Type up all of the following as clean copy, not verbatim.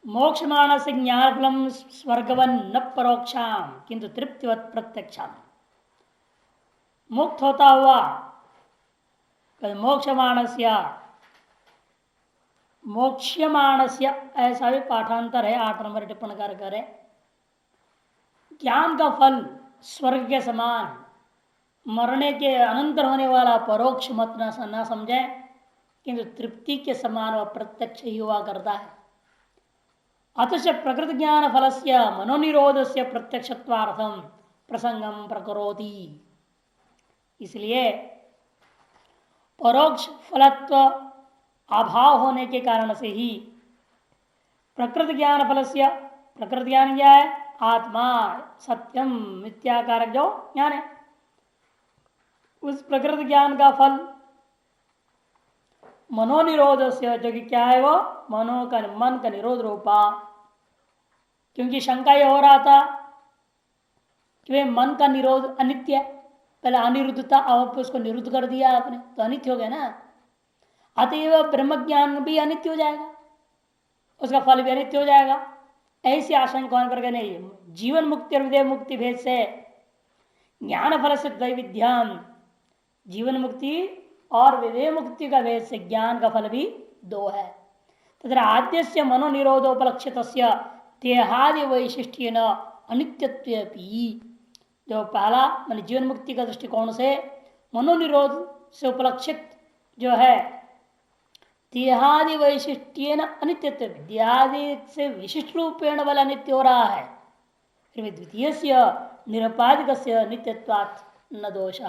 मोक्षमाण से ज्ञानफलम स्वर्गवन न परोक्षाम किंतु तृप्तिवत प्रत्यक्षाम। मुक्त होता हुआ मोक्षमाणस्य मोक्ष्यमाणस्य ऐसा भी पाठांतर है। 8 नंबर टिप्पणकार करे ज्ञान का फल स्वर्ग के समान मरने के अनंतर होने वाला परोक्ष मत न समझे, किंतु तृप्ति के समान वह प्रत्यक्ष ही हुआ करता है। अतच प्रकृत ज्ञान फल से मनोनिरोध से प्रत्यक्षत्वार्थम प्रसंगम प्रकरोति। इसलिए परोक्ष फलत्व अभाव होने के कारण से ही प्रकृत ज्ञान फल से, प्रकृत ज्ञान क्या है? आत्मा सत्यम मिथ्याकारक जो ज्ञान है, उस प्रकृत ज्ञान का फल मनोनिरोध से, जो कि क्या है वो मनो का मन का निरोध रूपा। क्योंकि शंका ये हो रहा था कि वे मन का निरोध अनित्य है, पहले अनिरुद्धता, अब उसको निरुद्ध कर दिया आपने तो अनित्य हो गया ना। अतएव ब्रह्म ज्ञान भी अनित्य हो जाएगा, उसका फल भी अनित्य हो जाएगा। ऐसी आशंका करके नहीं, जीवन मुक्ति और विदेह मुक्ति भेद से ज्ञान फल से द्वैविध्यम, जीवन मुक्ति और विदेह मुक्ति का भेद से ज्ञान का फल भी दो है। तथा आद्य से मनोनिरोधोपलक्षित देहादि वैशिष्ट्य न अनित्यत्व, जो पहला मान जीवन मुक्ति का दृष्टिकोण से मनोनिरोध से उपलक्षित जो है देहादि वैशिष्ट्य न अनित्यत्व, देहादि से विशिष्ट रूपेण वाला नित्य हो रहा है। फिर द्वितीय से निरपादिक से नित्यत्वात् न दोष,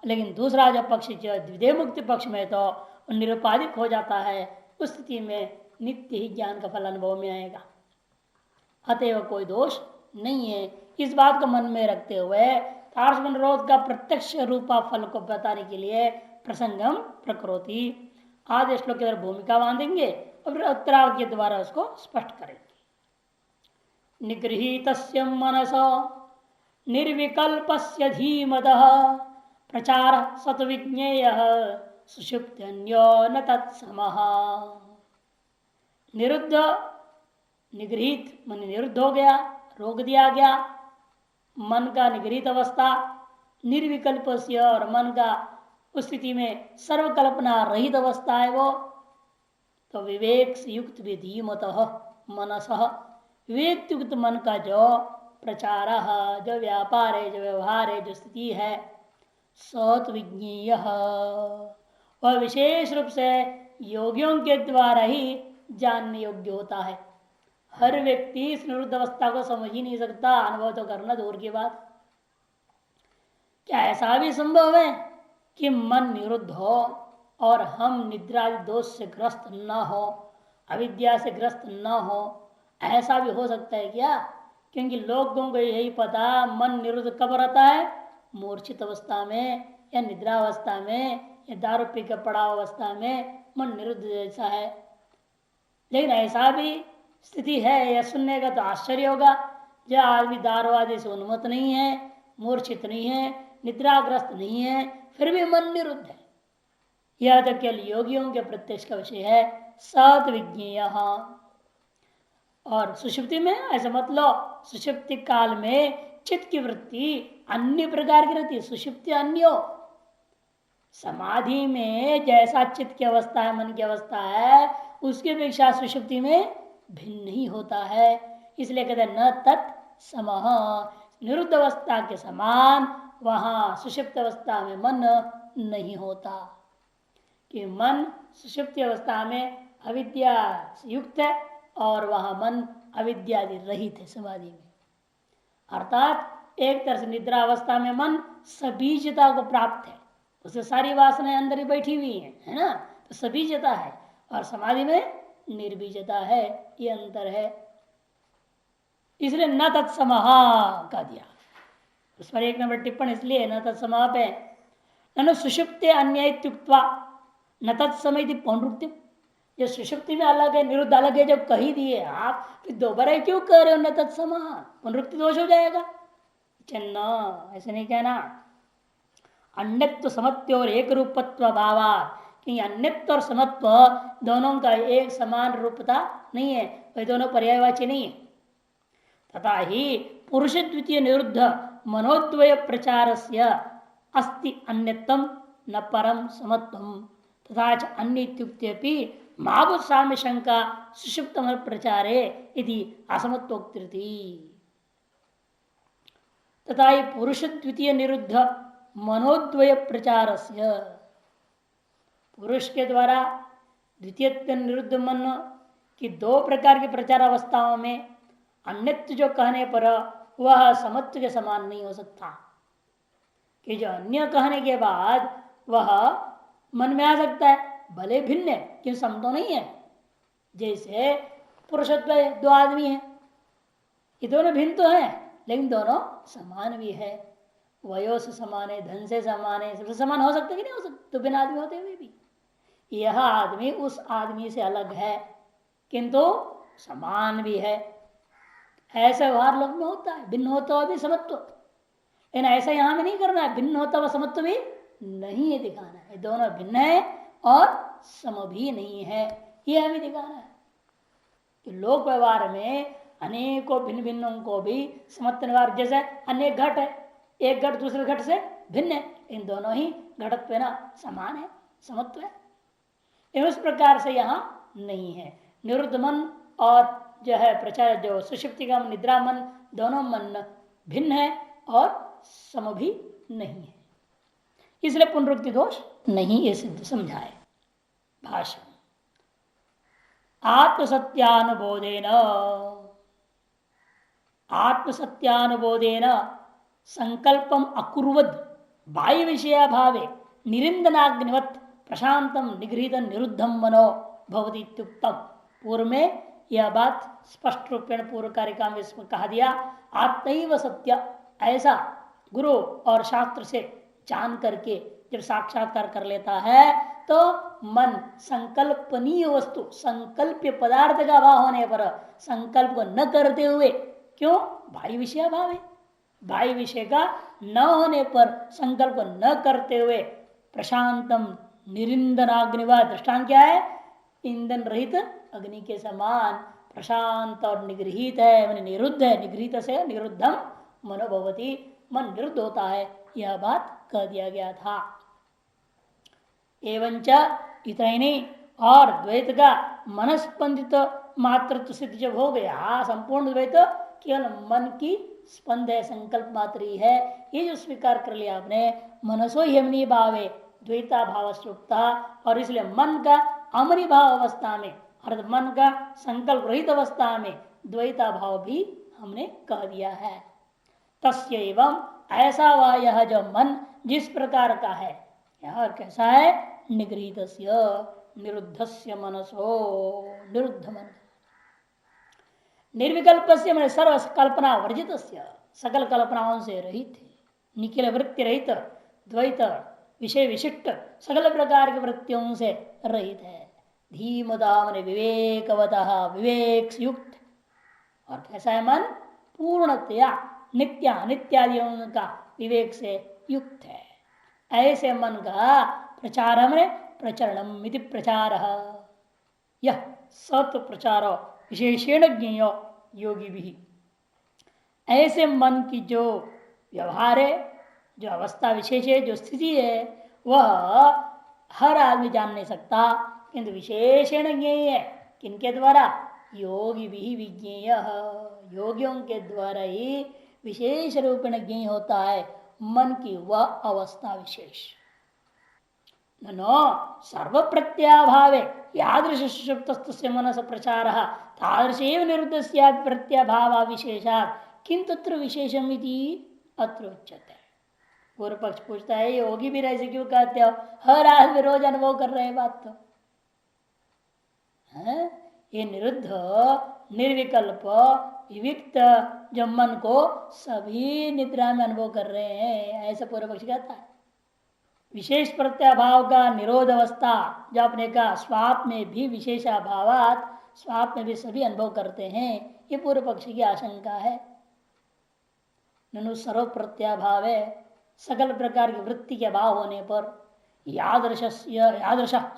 लेकिन दूसरा जो पक्ष द्वितीय मुक्ति पक्ष में तो निरुपाधिक हो जाता है, उस स्थिति में नित्य ही ज्ञान का फल अनुभव में आएगा। अतएव कोई दोष नहीं है। इस बात को मन में रखते हुए तारस मनोरोध का प्रत्यक्ष रूपा फल को बताने के लिए प्रसंगम प्रकृति आदि श्लोक की तरह भूमिका बांधेंगे और फिर उत्तरार्ध के द्वारा उसको स्पष्ट करेंगे। निगृहीत मनस निर्विकल्पस्य धीमतः प्रचार सत्विज्ञेय सुषुप्त्यन्यो न तत्समः। निरुद्ध, निगृहीत मन निरुद्ध हो गया, रोक दिया गया मन का निगृहित अवस्था, निर्विकल्प से और मन का उस स्थिति में सर्वकल्पना रहित अवस्था है वो, तो विवेक से युक्त विधीमतः मनस, विवेक युक्त मन का जो प्रचार, जो व्यापार है, जो व्यवहार है, जो स्थिति है, सत्विज्ञेय, वह विशेष रूप से योगियों के द्वारा ही जानने योग्य होता है। हर व्यक्ति इस निरुद्ध अवस्था को समझ ही नहीं सकता, अनुभव तो करना दूर की बात। क्या ऐसा भी संभव है कि मन निरुद्ध हो और हम निद्रा दोष से ग्रस्त न हो, अविद्या से ग्रस्त न हो? ऐसा भी हो सकता है क्या? क्योंकि लोगों को यही पता मन निरुद्ध कब रहता है, मूर्छित अवस्था में या निद्रा अवस्था में या दारू पी के पड़ा अवस्था में मन निरुद्ध जैसा है। लेकिन ऐसा भी स्थिति है, यह सुनने का तो आश्चर्य होगा, जो आदमी दारू आदि से उन्मत्त नहीं है, मूर्छित नहीं है, निद्राग्रस्त नहीं है, फिर भी मन निरुद्ध है। यह तो केवल योगियों के प्रत्यक्ष का विषय है, सत्विज्ञेय। और सुषुप्ति में ऐसा मत लो, सुषुप्ति काल में चित्त की वृत्ति अन्य प्रकार की रहती है, सुषुप्ति अन्यो। समाधि में जैसा चित्त की अवस्था है, मन की अवस्था है, उसकी अपेक्षा सुषुप्ति में भिन्न ही होता है। इसलिए कहते हैं न तत् समः, निरुद्ध अवस्था के समान वहां सुषुप्त अवस्था में मन नहीं होता, कि मन सुषुप्ति अवस्था में अविद्या से युक्त है और वहां मन अविद्या रहित है समाधि में। अर्थात एक तरह से निद्रा अवस्था में मन सबीजता को प्राप्त है, उसे सारी वासनाएं अंदर ही बैठी हुई हैं, है ना, तो सबीजता है, और समाधि में निर्बीजता है, ये अंतर है। इसलिए न तत्समः का दिया, उस पर 1 नंबर टिप्पणी इसलिए न तत्समः पे न सुषुप्ते अन्यत्युक्त्वा न तत्समय पौनरुक्ति। जो सुषुप्ति में अलग है, निरुद्ध अलग है, जब कही दिए आप, फिर दोबारा क्यों कह रहे हो न तत्समः? पुनरुक्ति दोष हो जाएगा। चन्ना ऐसे नहीं कहना। अन्यत्व समत्व और एक रूपत्व भावा, क्योंकि अन्यत्व और समत्व दोनों का एक समान रूपता नहीं है, वे दोनों पर्यायवाची नहीं है। तथा ही पुरुष द्वितीय निरुद्ध मनोद्वय प्रचार से अस्ति अन्यतम न परम समत्वम तथा अन्य इत्युक्ते महाभूत साम्य शंका सुषुप्तम प्रचारे इति असमत्वोक्ति। तथा ही पुरुष द्वितीय निरुद्ध मनोद्वय प्रचार से पुरुष के द्वारा द्वितीय निरुद्ध मन की दो प्रकार की प्रचार अवस्थाओं में अन्यत्व जो कहने पर वह समत्व के समान नहीं हो सकता, कि जो अन्य कहने के बाद वह मन में आ सकता है, भले भिन्न है किंतु सम तो नहीं है। जैसे पुरुषत्व दो आदमी हैं, ये दोनों भिन्न तो है लेकिन दोनों समान भी है, वयो से समान है, धन से समान है, सबसे समान हो सकते कि नहीं हो सकते, तो भिन्न आदमी होते हुए भी यह आदमी उस आदमी से अलग है किंतु समान भी है। ऐसा व्यवहार लोग में होता है, भिन्न होता हुआ भी समत्व, लेकिन ऐसा यहां में नहीं करना है, भिन्न होता हुआ समत्व भी नहीं है दिखाना है, दोनों भिन्न है और सम भी नहीं है, यह हमें दिखाना है कि लोक व्यवहार में अनेकों भिन्न भिन्नों को भी समत्व व्यवहार, जैसे अन्य घट है, एक घट दूसरे घट से भिन्न है, इन दोनों ही घटत्व ना समान है, समत्व है। उस प्रकार से यहाँ नहीं है। निरुद्ध मन और जो है प्रचार जो सुषुप्ति का निद्रा मन, दोनों मन भिन्न है और सम भी नहीं है, इसलिए पुनरुक्ति दोष नहीं ये सिद्ध समझाए। भाष्य आत्मसत्यानुबोधेन संकल्पम अकुर्वद बाह्य विषया भावे निरिंदनाग्निवत प्रशांतम निगृहीत निरुद्धम मनो भवति इत्युक्तम। पूर्व में यह बात स्पष्ट रूपेण पूर्व कारिका में इसमें कहा दिया, आत्मैव सत्य, ऐसा गुरु और शास्त्र से जान करके जब साक्षात्कार कर लेता है तो मन संकल्पनीय वस्तु, संकल्प्य पदार्थ का अभाव होने पर संकल्प को न करते हुए, क्यों, बाह्य विषय अभाव है, बाह्य विषय का न होने पर संकल्प को न करते हुए प्रशांतम निरिंदनाग्निवा, दृष्टांत क्या है, ईंधन रहित अग्नि के समान प्रशांत और निगृहित है, मैंने निरुद्ध है, निगृहित से निरुद्धम मनोभवती, मन निरुद्ध होता है, यह बात कह दिया गया था। एवंच इतना ही नहीं, और द्वैत का मनस्पंदित मातृत्व सिद्ध जब हो गया, संपूर्ण द्वैत केवल मन की स्पंद है, संकल्प मात्र ही है, ये जो स्वीकार कर लिया आपने, मनसो यमनी भावे द्वैता भाव सुक्ता, और इसलिए मन का अमनी भाव अवस्था में अर्थात मन का संकल्प रहित अवस्था में द्वैता भाव भी हमने कह दिया है। तस्य एवं ऐसा हुआ यह जो मन जिस प्रकार का है, यह कैसा है, निगृहीत निरुद्धस्य मनसो, निरुद्ध मन, निर्विकल्प से मैंने सर्व कल्पना वर्जित, सकल कल्पनाओं से रहित, निखिल वृत्ति रहित, द्वैत विषय विशिष्ट सकल प्रकार की वृत्तियों से रहित है। धीमदाम विवेकवतः, विवेक युक्त, और कैसा है मन, पूर्णतया नित्य अनित्यादियों का विवेक से युक्त है। ऐसे मन का प्रचार हमने प्रचरणम इति प्रचार, यह सत्व प्रचार विशेषण ज्ञेय योगी भी, ऐसे मन की जो व्यवहार है, जो अवस्था विशेष है, जो स्थिति है, वह हर आदमी जान नहीं सकता, किंतु विशेषण ज्ञेय है, किनके द्वारा, योगी भी विज्ञेय, योगियों के द्वारा ही विशेष रूप में ज्ञेय होता है मन की वह अवस्था विशेष। नो सर्व प्रत्याभावे यादृश सुषुप्तस्य मनस प्रचार तादृश निरुद्ध प्रत्याभाव विशेषात् किंतु तत्र विशेषम इति अत्र उच्यते। पूर्व पक्ष पूछता है, योगी भी ऐसे क्यों कहते हो, हर आदमी रोज अनुभव कर रहे हैं बात तो है? ये निरुद्ध निर्विकल्प विविक्त जो मन को सभी निद्रा में अनुभव कर रहे हैं, ऐसा पूर्व पक्ष कहता है। विशेष प्रत्याभाव का निरोध अवस्था जो आपने कहा, स्वाप में भी विशेषाभावात, स्वाप में भी सभी अनुभव करते हैं, ये पूर्व पक्षी की आशंका है। ननु सर्व प्रत्याभाव है, सकल प्रकार की वृत्ति के अभाव होने पर यादृश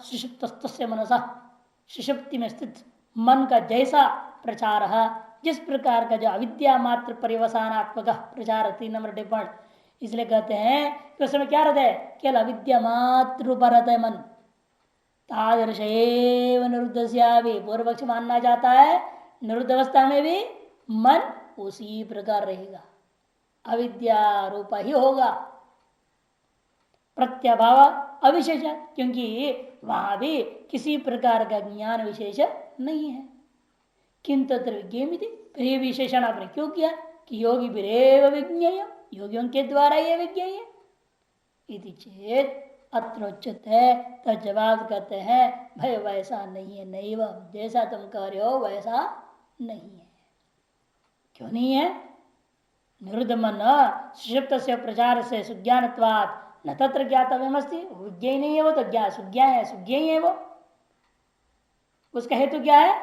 सुषुप्तस्य मनसा, सुषुप्ति में स्थित मन का जैसा प्रचार है, जिस प्रकार का जो अविद्या मात्र परिवसानात्मक प्रचार, 3 नंबर टिप्पण, इसलिए कहते हैं कि उस समय क्या रहता है, केवल अविद्या मात्र रूपा रहता है मन। तादृश निरुद्ध भी पूर्व पक्ष मानना चाहता है निरुद्ध अवस्था में भी मन उसी प्रकार रहेगा, अविद्या रूपा ही होगा, प्रत्यभाव अविशेष, क्योंकि वहां भी किसी प्रकार का ज्ञान विशेष नहीं है। किंतु प्रिय विशेषण आपने क्यों किया कि योगी बिरेव विज्ञेय, योगियों के द्वारा ये विज्ञेय इति चेत अत्रोचित है। तो जवाब कहते हैं भाई वैसा नहीं है, नहीं वह जैसा तुम कह रहे हो वैसा नहीं है। क्यों नहीं है? निरुद्ध मन सुषुप्त से प्रचार से सुज्ञानत्वात् न तत्र ज्ञातव्यमस्ति, विज्ञ नहीं है वो तो ज्ञान सुज्ञा है, सुज्ञ ही है वो। उसका हेतु क्या है?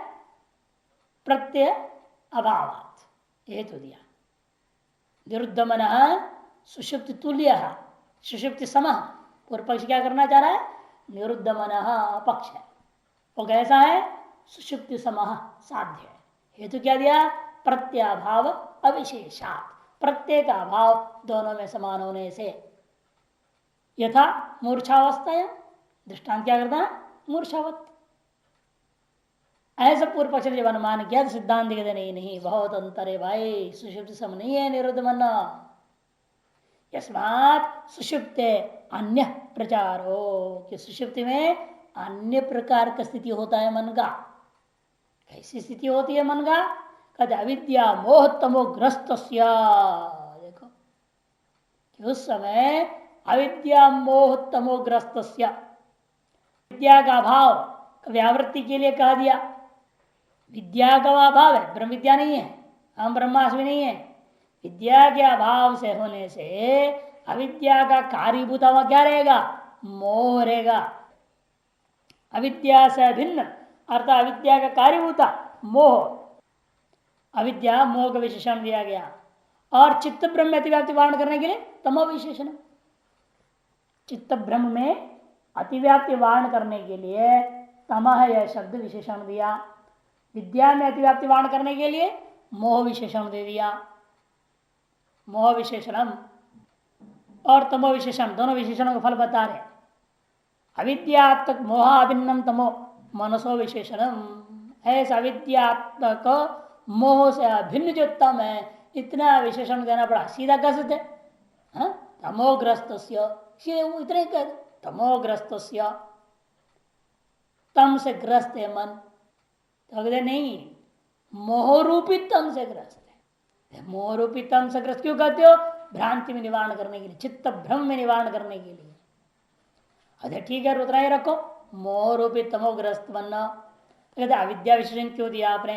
प्रत्यय अभावात् हेतु दिया। निरुद्ध मन सुषुप्ति तुल्य, सुषुप्ति समः। पूर्व पक्ष क्या करना चाह रहा है? निरुद्ध मन पक्ष है वो कैसा है? सुषुप्ति समः साध्य है। हेतु क्या दिया? प्रत्यभाव अविशेषात्, प्रत्यय का अभाव दोनों में समान होने से। यथा मूर्छावस्था, दृष्टांत क्या करता है? मूर्छावत। ऐसा पूर्व पक्ष ने जब अनुमान किया तो सिद्धांत कहते नहीं बहुत अंतर है भाई, सुषुप्ति सम नहीं है निरुद्ध मन। यस्मात् सुषुप्ते अन्य प्रचार हो, कि सुषुप्ति में अन्य प्रकार का स्थिति होता है मन का। कैसी स्थिति होती है मन का? कहते अविद्या मोह तमोग्रस्त, देखो कि उस समय अविद्या मोह तमोग्रस्त, विद्या का अभाव व्यावृत्ति के लिए कह दिया। विद्या का अभाव है, ब्रह्म विद्या नहीं है, हम ब्रह्मास्मि नहीं है। विद्या के अभाव से होने से अविद्या का कार्यभूत वहां क्या रहेगा? मोह रहेगा। अविद्या से भिन्न अर्थात अविद्या का कार्यभूता मोह, अविद्या मोह का विशेषण दिया गया। और चित्त ब्रह्म में अतिव्याप्ति वारण करने के लिए तमो विशेषण, चित्त ब्रह्म में अतिव्याप्ति वारण करने के लिए तमह यह शब्द विशेषण दिया। विद्या में अतिव्याप्ति वारण करने के लिए मोह विशेषण दे दिया। मोह विशेषणम और तमो विशेषण दोनों विशेषणों का फल बता रहे। अविद्यात्मक मोहाभिन्नम तमो मनसो विशेषणम, ऐसा अविद्यात्मक मोह से अभिन्न जो तम है, इतना विशेषण देना पड़ा। सीधा कह सकते तमोग्रस्त, इतने कह तमोग्रस्त, तम से ग्रस्त है मन। तो अगर नहीं, मोहरूपी तम से ग्रस्त है। मोहरूपी तम से ग्रस्त क्यों कहते हो? भ्रांति में निवारण करने के लिए, चित्त भ्रम में निवारण करने के लिए। अच्छा ठीक है, उतना ही रखो, मोहरूपी तमोग्रस्त बनना। कहते अविद्या विशेषण क्यों दिया आपने?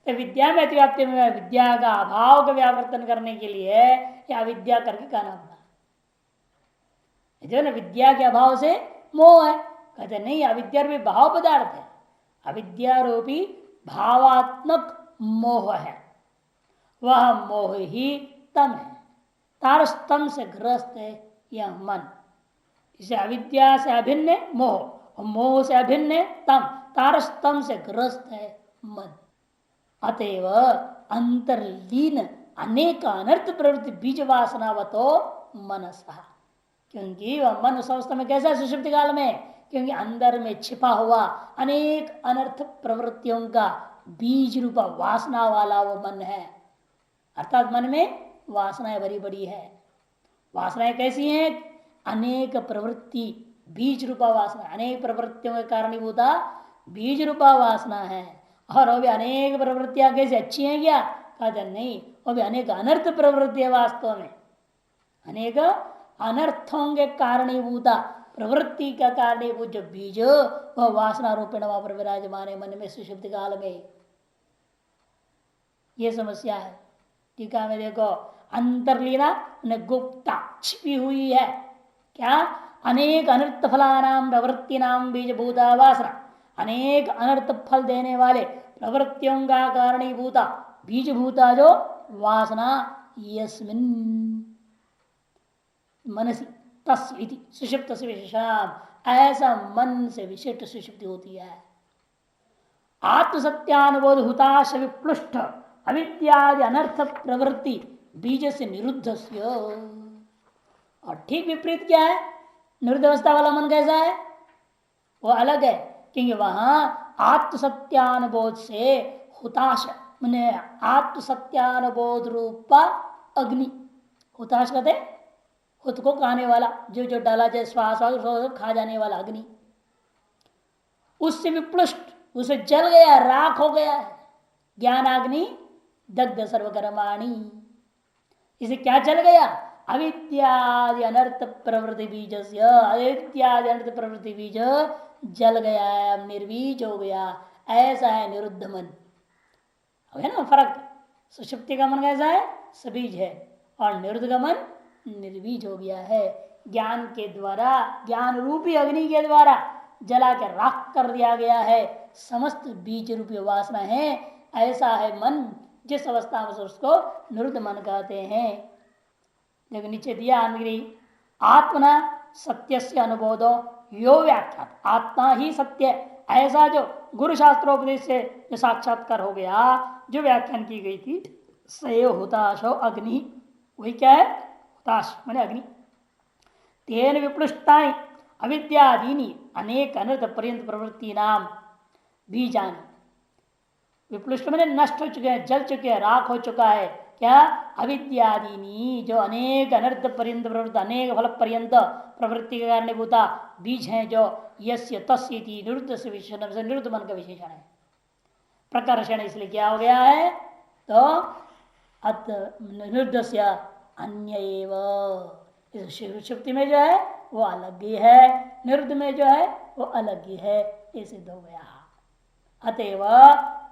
तो विद्या में अतिव्याप्ति में विद्या का अभाव का व्यावर्तन करने के लिए या अविद्या करके कहना पड़ा। जो ना विद्या के अभाव से मोह है, कहते नहीं, अविद्या भी भाव पदार्थ है, अविद्यारूपी भावात्मक मोह है, वह मोह ही तम है। तारस्तम से ग्रस्त है यह मन। इसे अविद्या से अभिन्न है मोह, और मोह से अभिन्न है तम, तारस्तम से ग्रस्त है मन। अतएव अंतर्लीन अनेक अनर्थ प्रवृत्ति बीज वासनावतो मनसा, क्योंकि वह मन उस अवस्था में कैसा है सुषुप्ति काल में? क्योंकि अंदर में छिपा हुआ अनेक अनर्थ प्रवृत्तियों का बीज रूपा वासना वाला वो मन है। अर्थात मन में वासनाएं बड़ी बड़ी है। वासनाएं कैसी हैं? अनेक प्रवृत्ति बीज रूपा वासना, अनेक प्रवृत्तियों के कारणीभूता बीज रूपा वासना है। और वो भी अनेक प्रवृत्तियां कैसे अच्छी हैं क्या? कहते नहीं, वो भी अनेक अनर्थ प्रवृत्ति है। वास्तव में अनेक अनर्थों के कारणीभूता प्रवृत्ति का कारणीभूत जो बीज, वह वासना रूपेण वहां पर विराजमान है मन में सुषुप्ति काल में। ये समस्या है। टीका में देखो, अंतर्लीना गुप्ता छिपी हुई है क्या? अनेक अनर्थ फलानाम प्रवृत्ति नाम बीजभूता वासना, अनेक अनर्थ फल देने वाले प्रवृत्तियों का कारणीभूता बीजभूता जो वासना, यस्मिन् मनसि तस्य इति सुषुप्त से विशेषण, ऐसा मन से विशिष्ट सुषुप्ति होती है। आत्मसत्यानुबोध हुताश विप्लुष्ट अविद्यादि अनर्थ प्रवृत्ति बीज से निरुद्ध। और ठीक विपरीत क्या है? निरुद्ध अवस्था वाला मन कैसा है? वो अलग है, क्योंकि वहां आत्मसत्यानुबोध से हुताश मैंने आत्मसत्यानुबोध रूपा अग्नि, हुताश कहते खुद को खाने वाला, जो जो डाला जाए श्वास खा जाने वाला अग्नि, उससे विप्लुष्ट, उसे जल गया, राख हो गया है। ज्ञानाग्नि दग्ध सर्वकर्माणि, इसे क्या जल गया? अविद्यादि अनर्थ प्रवृत्ति बीज, अविद्यादि अनर्थ प्रवृत्ति बीज जल गया है, निर्बीज हो गया। ऐसा है निरुद्ध मन। है ना फर्क? सुषुप्ति का मन कैसा है? सबीज है, और निरुद्ध का मन निर्बीज हो गया है। ज्ञान के द्वारा, ज्ञान रूपी अग्नि के द्वारा जला के राख कर दिया गया है समस्त बीज रूपी वासना है। ऐसा है मन, जिस अवस्था में उसको निरुद्ध मन कहते हैं। देखो नीचे दिया अंग्री, आत्मना सत्य से अनुभोधो यो व्याख्यात, आत्मा ही सत्य, ऐसा जो गुरु शास्त्रोपदेश से जो साक्षात्कार हो गया, जो व्याख्यान की गई थी, सयो हुताशो अग्नि, वही क्या है? हुताश माने अग्नि। तेन विप्लुष्टानि अविद्यादीनि अनेक अनर्थ पर्यंत प्रवृत्ति नाम बीजानि, विप्लुष्ट मैंने नष्ट हो चुके हैं, जल चुके हैं, राख हो चुका है। क्या? अविद्यादीनी, जो अनेक अनर्थ पर्यंत प्रवृत्ति, अनेक फल पर्यंत प्रवृत्ति के कारणीभूता बीज हैं, जो यस्य तस्य निरुद्ध से विशेषण, निरुद्ध मन का विशेषण है। प्रकर्षण इसलिए क्या हो गया है? तो अत निरुद्ध से अन्य एव, सुषुप्ति में जो है वो अलग ही है, निरुद्ध में जो है वो अलग ही है, ये सिद्ध हो गया। अतएव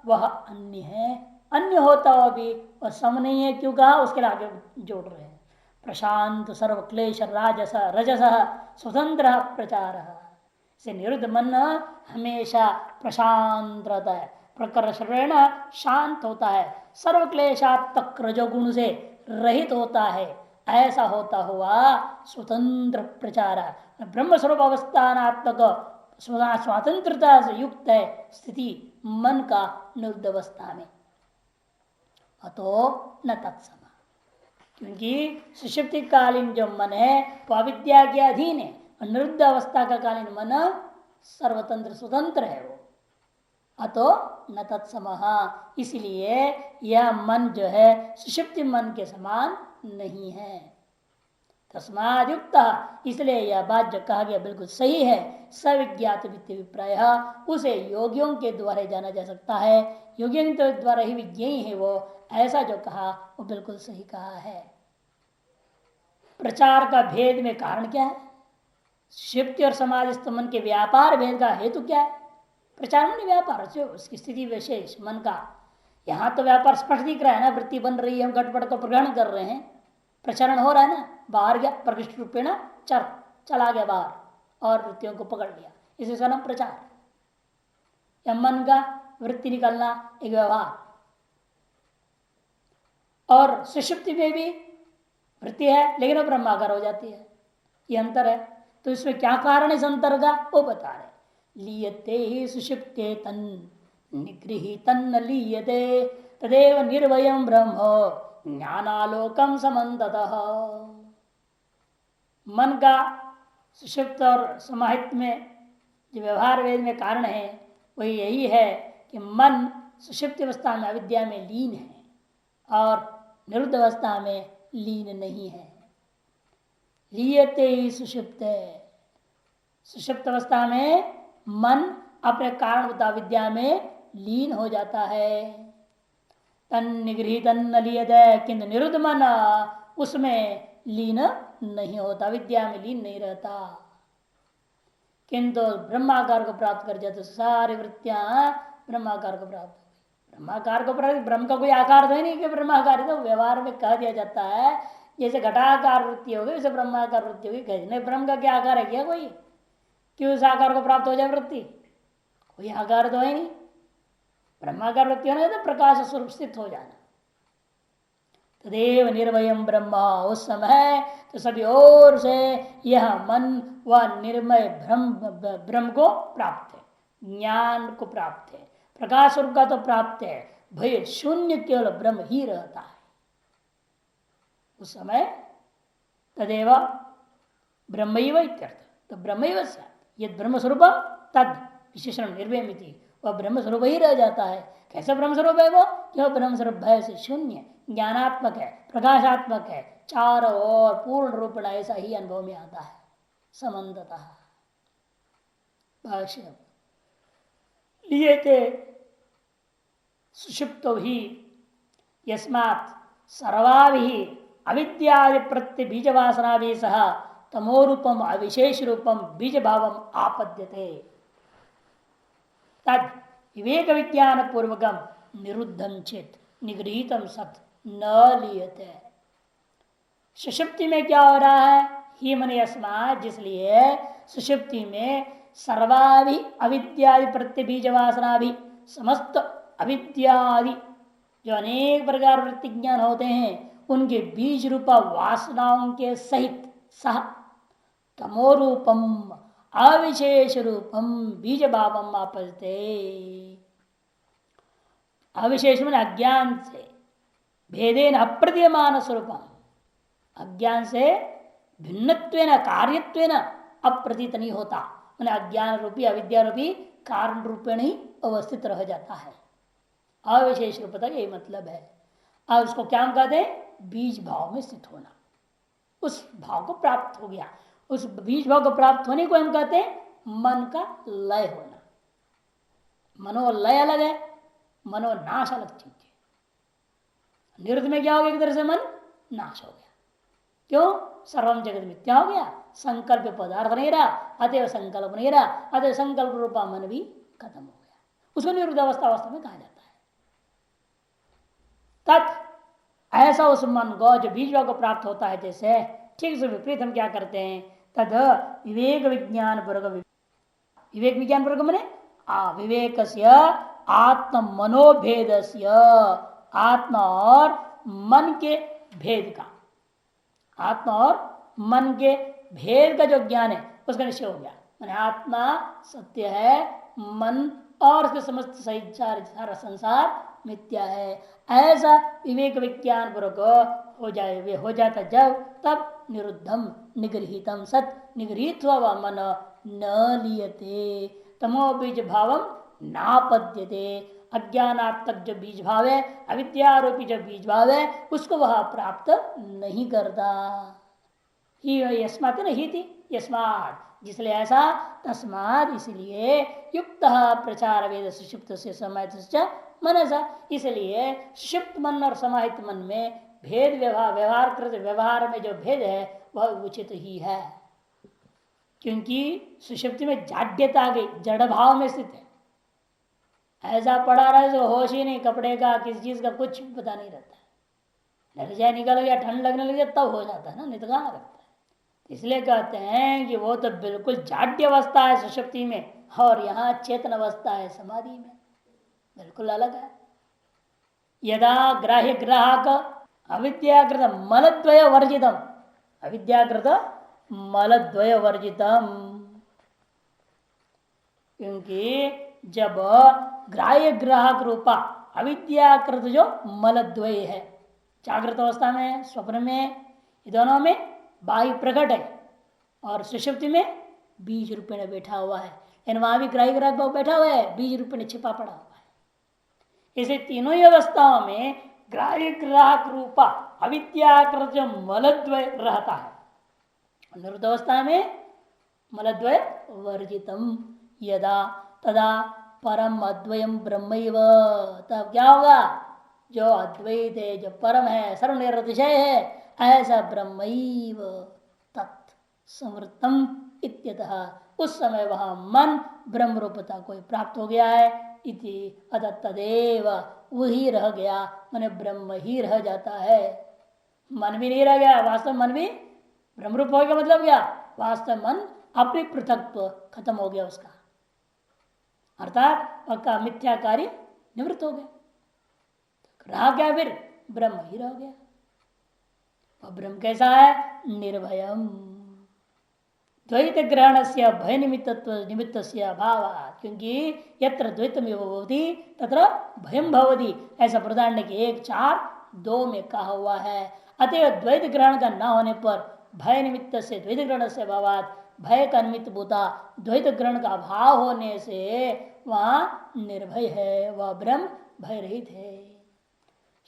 वह अन्य है, अन्य होता हुआ भी वह सम नहीं है। क्यों कहा? उसके लिए आगे जोड़ रहे हैं। प्रशांत सर्व क्लेश राजस रजस स्वतंत्र प्रचार, से निरुद्ध मन हमेशा प्रशांत रहता है, प्रकर्षण शांत होता है, सर्व क्लेशात्मक रजोगुण से रहित होता है। ऐसा होता हुआ स्वतंत्र प्रचार, ब्रह्म स्वरूप अवस्थानात्मक स्वतंत्रता से युक्त है स्थिति मन का निरुद्ध अवस्था में। अतो न तत्सम, क्योंकि सुषुप्ति कालीन जो मन है वो अविद्या के अधीन है, और निरुद्ध अवस्था का कालीन मन सर्वतंत्र स्वतंत्र है वो। अतो न तत्सम, इसलिए यह मन जो है सुषुप्ति मन के समान नहीं है। तस्माद युक्त, इसलिए यह बात जो कहा गया बिल्कुल सही है। सविज्ञात विप्राय, उसे योगियों के द्वारा जाना जा सकता है, योगियों के द्वारा ही विज्ञेय है वो, ऐसा जो कहा वो बिल्कुल सही कहा है। प्रचार का भेद में कारण क्या है? सुषुप्ति और समाधिस्थ मन के व्यापार भेद का हेतु क्या है? प्रचार में व्यापार जो उसकी स्थिति विशेष मन का, यहाँ तो व्यापार स्पष्ट दिख रहा है ना, वृत्ति बन रही है, हम घटपट को प्रग्रहण कर रहे हैं, प्रचारण हो रहा है ना, बाहर गया प्रकृष्ट रूपेण चला गया बाहर और वृत्तियों को पकड़ लिया, इसे इसका नाम प्रचार। या मन का वृत्ति निकलना एक व्यवहार, और सुषुप्ति में भी वृत्ति है लेकिन वो ब्रह्माकार हो जाती है, ये अंतर है। तो इसमें क्या कारण है इस अंतर का वो बता रहे। लीयते ही सुषुप्ते तन निगृहीतन्न लीयते तदेव निर्वयं ब्रह्म ज्ञानालोकम समन्ततः। मन का सुषुप्त और समाहित में जो व्यवहार वेद में कारण है वही यही है कि मन सुषुप्त अवस्था में अविद्या में लीन है और निरुद्ध अवस्था में लीन नहीं है। लीयते ही सुषुप्त, सुषुप्त अवस्था में मन अपने कारणभूत अविद्या में लीन हो जाता है। तन निगृहित न लियते, किंतु निरुद्ध मन उसमें लीन नहीं होता, विद्या में लीन नहीं रहता, किंतु ब्रह्माकार को प्राप्त कर जाते, सारी वृत्तियां ब्रह्माकार को प्राप्त हो। ब्रह्माकार को प्राप्त, ब्रह्म का कोई आकार तो नहीं कि ब्रह्माकार, तो व्यवहार में कह दिया जाता है जैसे घटाकार वृत्ति होगी वैसे ब्रह्माकार वृत्ति होगी, नहीं ब्रह्म का क्या आकार है क्या कोई कि उस आकार को प्राप्त हो जाए वृत्ति? कोई आकार तो है नहीं। ब्रह्माकार वृत्ति होने तो प्रकाश स्वरूप स्थित हो जाना, तदेव निर्मयम ब्रह्म। उस समय तो सभी ओर से यह मन व निर्मय ब्रह्म को प्राप्त है, ज्ञान को प्राप्त है, प्रकाश स्वरूप का तो प्राप्त है, भय शून्य केवल ब्रह्म ही रहता है उस समय। तदेव ब्रह्मैव इत्यर्थ। तो ब्रह्मैव स्यात् यद ब्रह्म स्वरूप तद विशेषण निर्वयमिति, वह ब्रह्म स्वरूप ही रह जाता है। कैसे ब्रह्म स्वरूप है वो? क्यों ब्रह्म स्वरूप भय से शून्य, ज्ञानात्मक है, प्रकाशात्मक है, चारों ओर पूर्ण रूप ऐसा ही अनुभव में आता है समन्ततः। लिए थे सुषुप्तो ही यस्मात् सर्वाभि अविद्यादि प्रत्य बीज वासना भी सह तमोरूपम अविशेष रूपम बीज भावम आपद्यते तद विवेक विज्ञान पूर्वकम निरुद्धम चेत निगृहीतम सत न लियते। सुषुप्ति में क्या हो रहा है? ही मन यस्मात्, जिसलिए सुषुप्ति में सर्वाभि अविद्यादि प्रत्य बीज वासना भी, समस्त अविद्यादि जो अनेक प्रकार वृत्ति ज्ञान होते हैं उनके बीज रूपा वासनाओं के सहित सह तमोरूपम अविशेष रूपम बीज भावम आपते। अविशेष में अज्ञान से भेदेन अप्रतीयमान स्वरूपम, अज्ञान से भिन्नत्वेन कार्यत्वेन अप्रतीत नहीं होता, मैंने अज्ञान रूपी अविद्या रूपी कारण रूपेण ही अवस्थित रह जाता है। अविशेष रूपता यही मतलब है। अब उसको क्या हम कहते हैं? बीज भाव में स्थित होना, उस भाव को प्राप्त हो गया। उस बीज भाव को प्राप्त होने को हम कहते हैं मन का लय होना। मनोलय अलग है, मनोनाश अलग चीज है। निरुद्ध में क्या हो गया? एक तरह से मन नाश हो गया। क्यों? सर्वम जगत मिथ्या हो गया, संकल्प पदार्थ नहीं रहा, अतएव संकल्प नहीं रहा, अतएव संकल्प रूपा मन भी खत्म हो गया। उसको निरुद्ध अवस्था में कहा जाता है। तत् ऐसा उस मन को जो बीज भाव को प्राप्त होता है, जैसे ठीक से विपरीत हम क्या करते हैं? तद विवेक विज्ञान पूर्वक, विवेक विज्ञान पूर्वक मैंने विवेक आत्म मनोभेद, आत्मा और मन के भेद का, आत्मा और मन के भेद का जो ज्ञान है उसका निश्चय हो गया। मैंने आत्मा सत्य है, मन और उसके समस्त सारा संसार मिथ्या है। ऐसा विवेक विज्ञान पूर्वक हो जाए, वे हो जाता जब, तब निरुद्धम निगृहीतम सत, निगृहित हुआ मन न लियते, तमो बीज भावम नापद्यते, अज्ञानात्मक जो बीज भाव है, अविद्यारूपी जो बीज भाव है, उसको वह प्राप्त नहीं करता। ही यस्मात् न ही थी, यस्मात् जिसलिए ऐसा, तस्मात् इसलिए, युक्त प्रचार वेद सुषुप्त से समाहित मनसा, इसलिए सुषुप्त मन और समाहित मन में भेद व्यवहार कृत व्यवहार में जो भेद है वह उचित ही है। क्योंकि सुषुप्ति में जाड्यता आ गई, जड़ भाव में स्थित है। ऐसा पड़ा रहा जो होश ही नहीं, कपड़े का किसी चीज का कुछ पता नहीं रहता है। नरजाय निकल गया, ठंड लगने लगे तब हो जाता है ना, नहीं तो कहाँ लगता है। इसलिए कहते हैं कि वो तो बिल्कुल जाड्य अवस्था है सुषुप्ति में, और यहाँ चेतन अवस्था है समाधि में, बिल्कुल अलग है। यदा ग्राह्य ग्राहक अविद्याकृत मलद्वय वर्जितम, अविद्याकृत मलद्वय वर्जितम, क्योंकि जब ग्राह्य ग्राहक रूपा अविद्याकृत जो मलद्वय है, जागृत अवस्था में, स्वप्न में, ये दोनों में बाह्य प्रकट है, और सुषुप्ति में बीज रूप में बैठा हुआ है। लेकिन वहां भी ग्राह्य ग्राहक भाव बैठा हुआ है, बीज रूप में छिपा पड़ा हुआ है। इसे तीनों ही अवस्थाओं में ग्राह्य ग्राहक रूपा अविद्याकृत जो मलद्वय रहता है, निरुद्ध अवस्था में मलद्वय वर्जितम, यदा तदा परम अद्वयम ब्रह्मैव, तब क्या होगा? जो अद्वैत है, जो परम है, सर्वनिरतिशय है, ऐसा ब्रह्मैव तत् समृतम इत्यतः, उस समय वह मन ब्रह्म रूपता को प्राप्त हो गया है। इति अतः तदेव, वही रह गया, माने ब्रह्म ही रह जाता है, मन भी नहीं रह गया। वास्तव मन भी ब्रह्म रूप हो गया, मतलब क्या? वास्तव मन अपने पृथकत्व खत्म हो गया उसका, अर्थात उसका मिथ्या कार्य निवृत्त हो गया। रहा क्या? फिर ब्रह्म ही रह गया। वह ब्रह्म कैसा है? निर्भयम। द्वैत ग्रहण से भय निमित्तत्व निमित्त से अभाव, क्योंकि यत्र द्वैतमेव भवति तत्र भयम भवति, ऐसा प्रधान के 1:4:2 में कहा हुआ है। अतएव द्वैत ग्रहण का न होने पर भय निमित्त से द्वैत ग्रहण से अभावात, भय का निमित्त भूता द्वैत ग्रहण का अभाव होने से वह निर्भय है, वह ब्रह्म भय रहित है।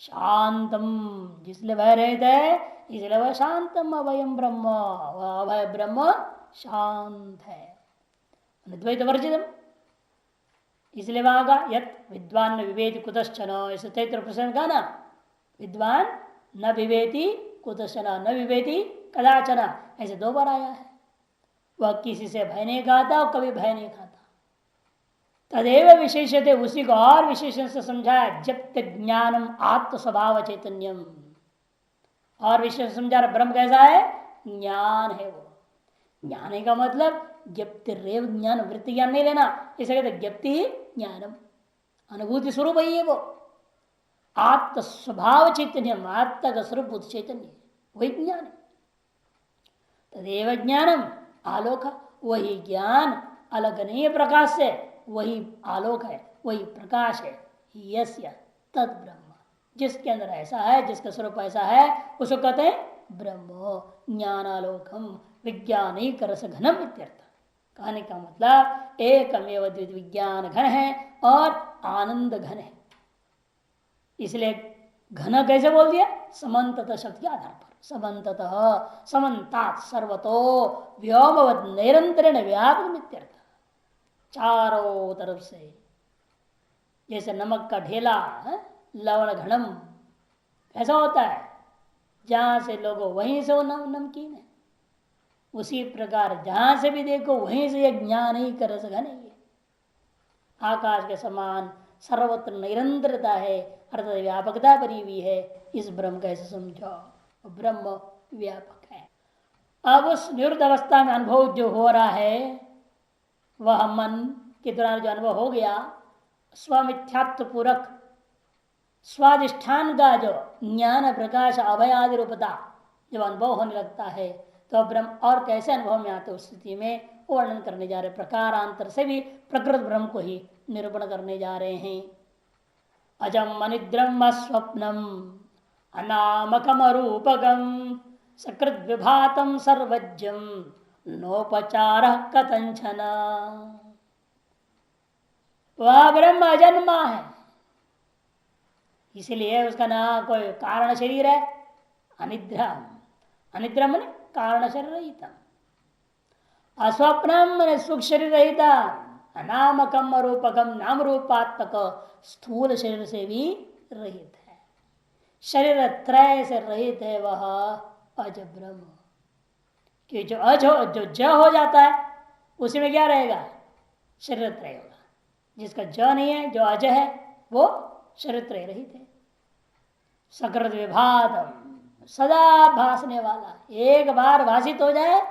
शांतम, जिसलिए भय रहित है इसलिए वह शांतम अभयम ब्रह्म, वह अभय ब्रह्म शांत है, द्वैत वर्जितम। इसलिए वहां का यत विद्वान न विवेति कुतश्चन, इसे तैत्र प्रसन्न का ना, विद्वान न विवेति कुतश्चन, न विवेति कदाचन, ऐसे 2 बार आया है। वह किसी से भय नहीं खाता और कभी भय नहीं खाता। तदेव विशेषते, उसी को और विशेषण से समझाया, जब तक ज्ञानम आत्म स्वभाव चैतन्यम, और विशेष समझा ब्रह्म कैसा है? ज्ञान है। वो ज्ञान का मतलब ज्ञप्ति रेव ज्ञान, वृत्ति ज्ञान नहीं लेना, इसे कहते ज्ञप्ति ज्ञानम, अनुभूति स्वरूप ही है वो। आत्म स्वभाव चैतन्य, आत्मा का स्वरूप चैतन्य, वही ज्ञान है। तदेव ज्ञानम आलोक, वही ज्ञान अलग नहीं है प्रकाश से, वही आलोक है, वही प्रकाश है। यस्य तद ब्रह्म, जिसके अंदर ऐसा है, जिसका स्वरूप ऐसा है, उसको कहते हैं ब्रह्म। ज्ञानालोकम विज्ञानिक रस घनम इत्यर्थ। कहने का मतलब एकमेव द्वितीय विज्ञान घन है और आनंद घन है। इसलिए घन कैसे बोल दिया? समन्तत शब्द के आधार पर, समन्ततः, समन्तात सर्वतो व्योमवद निरंतरेण व्यापक इत्यर्थ। चारों तरफ से, जैसे नमक का ढेला लवण घनम ऐसा होता है, जहां से लोगो वहीं से वो नमकीन है, उसी प्रकार जहां से भी देखो वहीं से ये ज्ञान ही कर सका नहीं है। आकाश के समान सर्वत्र निरंतरता है, अर्थात व्यापकता बनी हुई है। इस ब्रह्म का ऐसे समझो, ब्रह्म व्यापक है। अब उस निवृत्त अवस्था में अनुभव जो हो रहा है, वह मन के दौरान जो अनुभव हो गया, स्वमिथ्यात्व पूरक स्वादिष्ठान का जो ज्ञान प्रकाश अभय आदि रूपता जब अनुभव होने लगता है, तो ब्रह्म और कैसे अनुभव में आते उस स्थिति में वर्णन करने जा रहे। प्रकारांतर से भी प्रकृत ब्रह्म को ही निरूपण करने जा रहे हैं। अजम अनिद्रम स्वप्नम अनामकम रूपगम सकृत विभातम सर्वज्ञम नोपचार कथंचन। वह ब्रह्म अजन्मा है, इसलिए उसका ना कोई कारण शरीर है। अनिद्रम, अनिद्रम ने कारण शरीर रहित, अस्वप्नम ने सुख शरीर रहित, अनामकम रूपकम नाम रूपात्मक स्थूल शरीर से भी रहित है, शरीर त्रय से रहित है वह अज ब्रह्म। कि जो अज हो, जो ज हो जाता है उसी में क्या रहेगा? शरीर त्रय होगा। जिसका ज नहीं है, जो अज है, वो शरीर त्रय रहित है। सकृत विभातम, सदा भासने वाला, एक बार भाषित हो जाए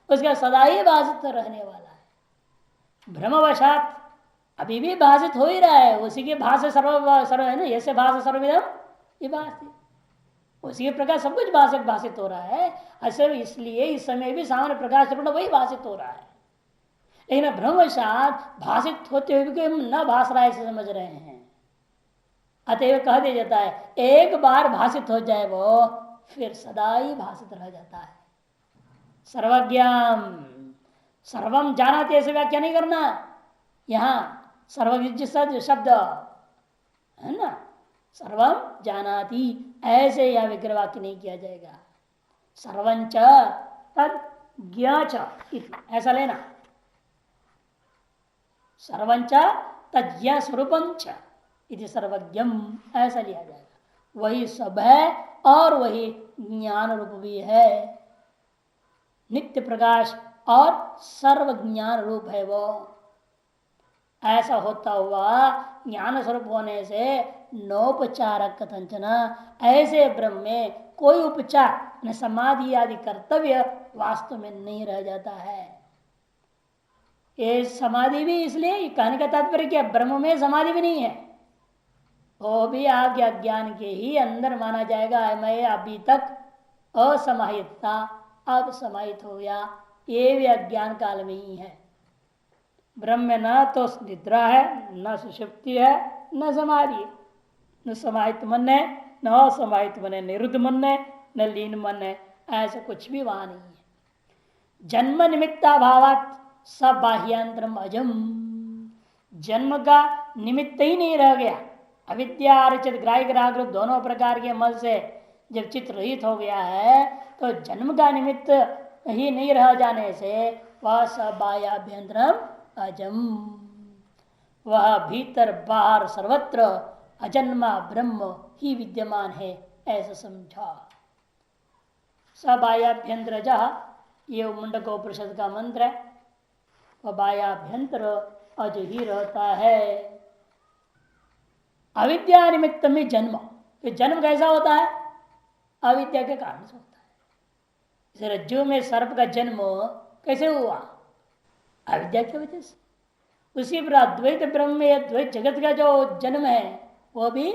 उसका सदा ही भाषित रहने वाला है। भ्रमवशात अभी भी भाषित हो ही रहा है, उसी के भाषा सर्व है ना, ऐसे भाषा सर्वविदम विभाति, उसी के प्रकार सब कुछ भाषित हो रहा है। ऐसे इसलिए इस समय भी सामान्य प्रकाश वही भाषित हो रहा है, लेकिन भ्रमवशात भाषित होते हुए भी हम न भाष रहा है ऐसे समझ रहे हैं। अतएव कह दिया जाता है, एक बार भाषित हो जाए वो फिर सदा ही भाषित रह जाता है। सर्वज्ञान, सर्वम जानाति ऐसे व्याख्या नहीं करना। यहाँ सर्वज्ञ शब्द है ना, सर्वम जानाति ऐसे यह विग्रह वाक्य नहीं किया जाएगा। सर्वंच तद ज्ञाच ऐसा लेना, सर्वंच तद ज्ञ स्वरूपंच इति सर्वज्ञम ऐसा लिया जाएगा। वही सब है और वही ज्ञान रूप भी है, नित्य प्रकाश और सर्व ज्ञान रूप है वो। ऐसा होता हुआ ज्ञान स्वरूप होने से नौपचारक कथंचना, ऐसे ब्रह्म में कोई उपचार समाधि आदि कर्तव्य वास्तव में नहीं रह जाता है। ये समाधि भी इसलिए कहने का तात्पर्य क्या, ब्रह्म में समाधि भी नहीं है, वो भी आपके अज्ञान के ही अंदर माना जाएगा। मैं अभी तक असमाहितता अब समाहित हो गया, ये भी अज्ञान काल में ही है। ब्रह्म न तो निद्रा है, न सुषुप्ति है, न समाधि है, न समाहित मन है, न असमाहित मन है, निरुद्ध मन है, न लीन मन है, ऐसा कुछ भी वहां नहीं है। जन्म निमित्ता भावात सब बाह्यांतरम अजम, जन्म का निमित्त ही नहीं रह गया। अविद्या आरचित ग्राह्य ग्राहक रूप दोनों प्रकार के मल से जब चित्त रहित हो गया है तो जन्म का निमित्त ही नहीं रह जाने से वह सब बाह्याभ्यंतरम अजम, वह भीतर बाहर सर्वत्र अजन्मा ब्रह्म ही विद्यमान है, ऐसा समझा। सबायाभ्यंतर ये मुंडक उपनिषद का मंत्र है। वह बायाभ्यंतर अज ही रहता है। अविद्या निमित्त में जन्म, ये जन्म कैसा होता है? अविद्या के कारण से होता है। इस रज्जु में सर्प का जन्म कैसे हुआ? अविद्या की वजह से। उसी पर अद्वैत ब्रह्म में अद्वैत जगत का जो जन्म है वह भी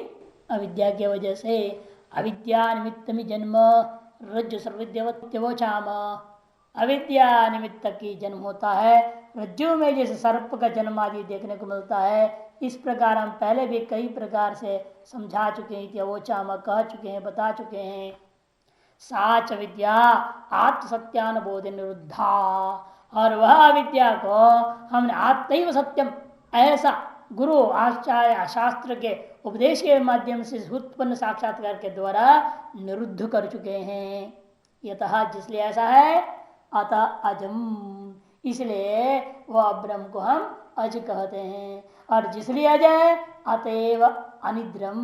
अविद्या की वजह से। अविद्या निमित्त में जन्म रज्जु सर्वविद्यवोचाम, अविद्या निमित्त की जन्म होता है। रज्जु में जैसे सर्प का जन्म आदि देखने को मिलता है, इस प्रकार हम पहले भी कई प्रकार से समझा चुके हैं, वोचाम कह चुके हैं, बता चुके हैं। साच विद्या आत्मसत्यानुबोध निरुद्धा, और वह विद्या को हमने आत्मैव सत्यम ऐसा गुरु आचार्य शास्त्र के उपदेश के माध्यम से उत्पन्न साक्षात्कार के द्वारा निरुद्ध कर चुके हैं। यतः जिसलिए ऐसा है, अतः अजम, इसलिए वह ब्रह्म को हम अज कहते हैं। और जिसलिए अज है अतएव अनिद्रम,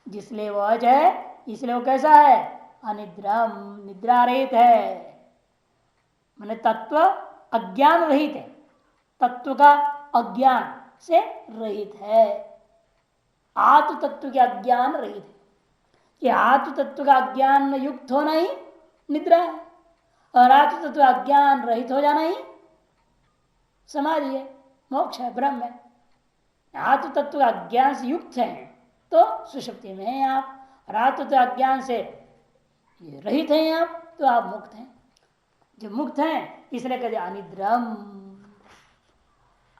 जिसलिए वह अज है इसलिए वो कैसा है? अनिद्रम, निद्रा रहित है, माने तत्व अज्ञान रहित है, तत्व का अज्ञान से रहित है। आत्म तत्व के अज्ञान रहित है, कि आत्म तत्व का अज्ञान युक्त होना ही निद्रा है, और आत्म तत्व अज्ञान रहित हो जाना ही समाधि है, मोक्ष है, ब्रह्म है। आत्म तत्व अज्ञान से युक्त है तो सुषुप्ति में हैं आप, और आत्म तत्व अज्ञान से रहित हैं आप तो आप मुक्त हैं। जब मुक्त हैं इसलिए कहते अनिद्रम।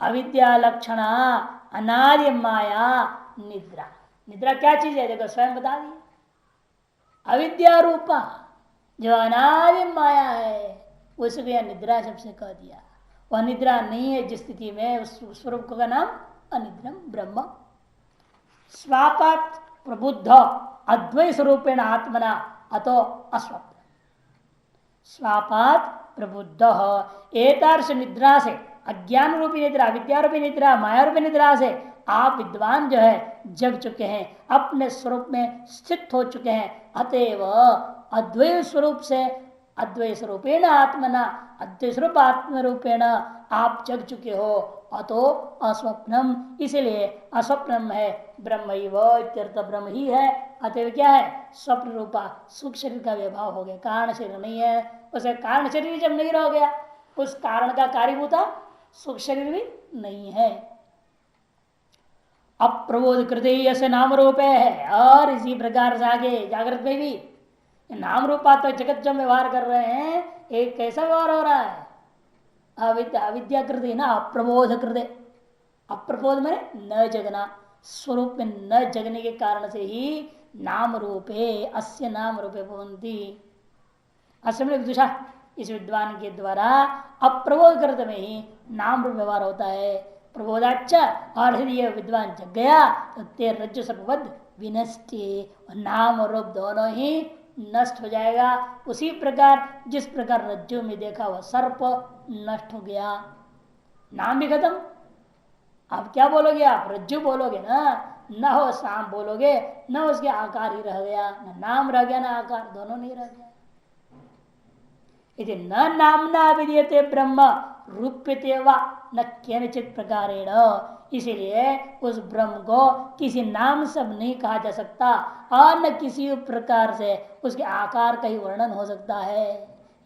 अविद्या लक्षण अनार्य माया निद्रा। निद्रा क्या चीज है? देखो स्वयं बता दी, अविद्या रूपा जो अनार्य माया है उसको यह निद्रा सबसे कह दिया। वह निद्रा नहीं है जिस स्थिति में उस स्वरूप का नाम अनिद्रम ब्रह्म। स्वापात प्रबुद्ध अद्वैत स्वरूपेण आत्मना अतो अस्वप्न। स्वापात प्रबुद्ध एतादृश निद्रा से, अज्ञान रूपी निद्रा, विद्या रूपी निद्रा, माया रूपी निद्रा से आप विद्वान जो है जग चुके हैं, अपने स्वरूप में स्थित हो चुके हैं। अतएव अद्वैत स्वरूप से, अद्वैत स्वरूपेण आत्मना, अद्वैत स्वरूप आत्म रूपेण आप जग चुके हो। अतो अस्वप्नम, इसलिए अस्वप्नम है, ब्रह्म इत्यर्थ ब्रह्म ही है। अतएव क्या है? स्वप्न रूपा सुख शरीर का व्यभाव हो गया, कारण शरीर नहीं है। उसे कारण शरीर जब नहीं रह गया, उस कारण का कार्यभूता सुख शरीर भी नहीं है। अप्रबोध कृत ऐसे नाम रूप है। और इसी प्रकार से आगे जागृत में भी नाम रूपा तो जगत जब व्यवहार कर रहे हैं, एक कैसा व्यवहार हो रहा है? अविद्या कृत ना अप्रबोध कृत। अप्रबोध में न जगना, स्वरूप में न जगने के कारण से ही नाम रूपे, अस्य नाम रूपे भवन्ति। असमय विदुषा, इस विद्वान के द्वारा अप्रबोध कृत में ही नाम रूप व्यवहार होता है। प्रबोधाचा, और यदि यह विद्वान जग गया तो ते रज्जु सर्ववद विनष्टि, नाम और रूप दोनों ही नष्ट हो जाएगा। उसी प्रकार जिस प्रकार रज्जु में देखा वह सर्प नष्ट हो गया, नाम भी खत्म। आप क्या बोलोगे? आप रज्जु बोलोगे ना, न हो शाम बोलोगे, न उसके आकार ही रह गया, न नाम रह गया, न आकार, दोनों नहीं रह गया। यदि न नामना विधीयते ब्रह्म रूप्यते वा न केनचित प्रकारेण, इसीलिए उस ब्रह्म को किसी नाम से नहीं कहा जा सकता और न किसी प्रकार से उसके आकार का ही वर्णन हो सकता है।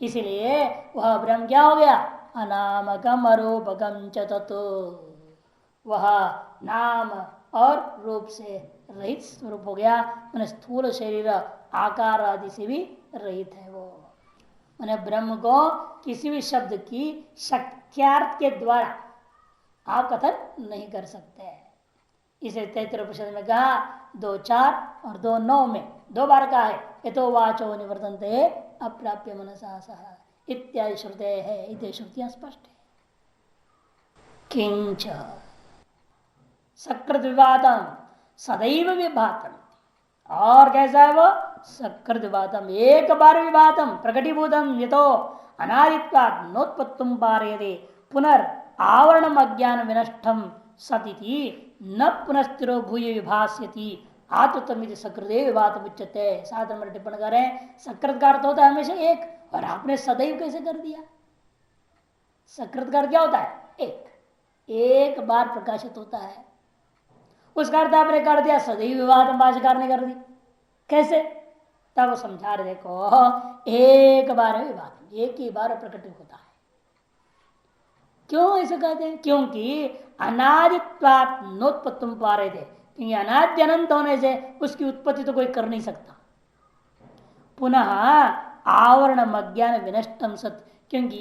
इसीलिए वह ब्रह्म क्या हो गया? अनामकम अरूपकम च ततो, वह नाम और रूप से रहित स्वरूप हो गया। मैंने स्थूल शरीर आकार आदि से भी रहित है वो। मैंने ब्रह्म को किसी भी शब्द की शक्यार्थ के द्वारा आप कथन नहीं कर सकते। इसे तैतृपनिषद में कहा 2:4 और 2:9 में 2 बार कहा है, यतो वाचो निवर्तन्ते अप्राप्य मनसा सह इत्यादि श्रुते है। इतने श्रुतियां स्पष्ट है। किंच सकृत विवादम सदैव विभातम, और कैसा है वो सकृत विवादम, एक बार विवादम प्रकटीभूतम यतो अनादित्वात् नोत्पत्तुम पारयते पुनर् आवरणम अज्ञान विनष्टम सतिथि न पुनस्थिरो भूय विभास्यति आत्मतमिति सकृदेव विवादम उच्यते। 7 नंबर टिप्पणी करें, सकृत का अर्थ होता है हमेशा एक, और आपने सदैव कैसे कर दिया? सकृत का अर्थ क्या होता है? एक बार प्रकाशित होता है, उसका अर्थ आपने कर दिया सदैव विवाद, भाष्यकार ने कर दी। कैसे? तब वो समझा रहे, देखो एक बार विवाद, एक ही बार प्रकट होता है। क्यों ऐसे कहते हैं? क्योंकि अनादित्वात् नोत्पत्तुम पारे थे, क्योंकि अनाद्य अनंत होने से उसकी उत्पत्ति तो कोई कर नहीं सकता। पुनः आवरण अज्ञान विनष्टम सत, क्योंकि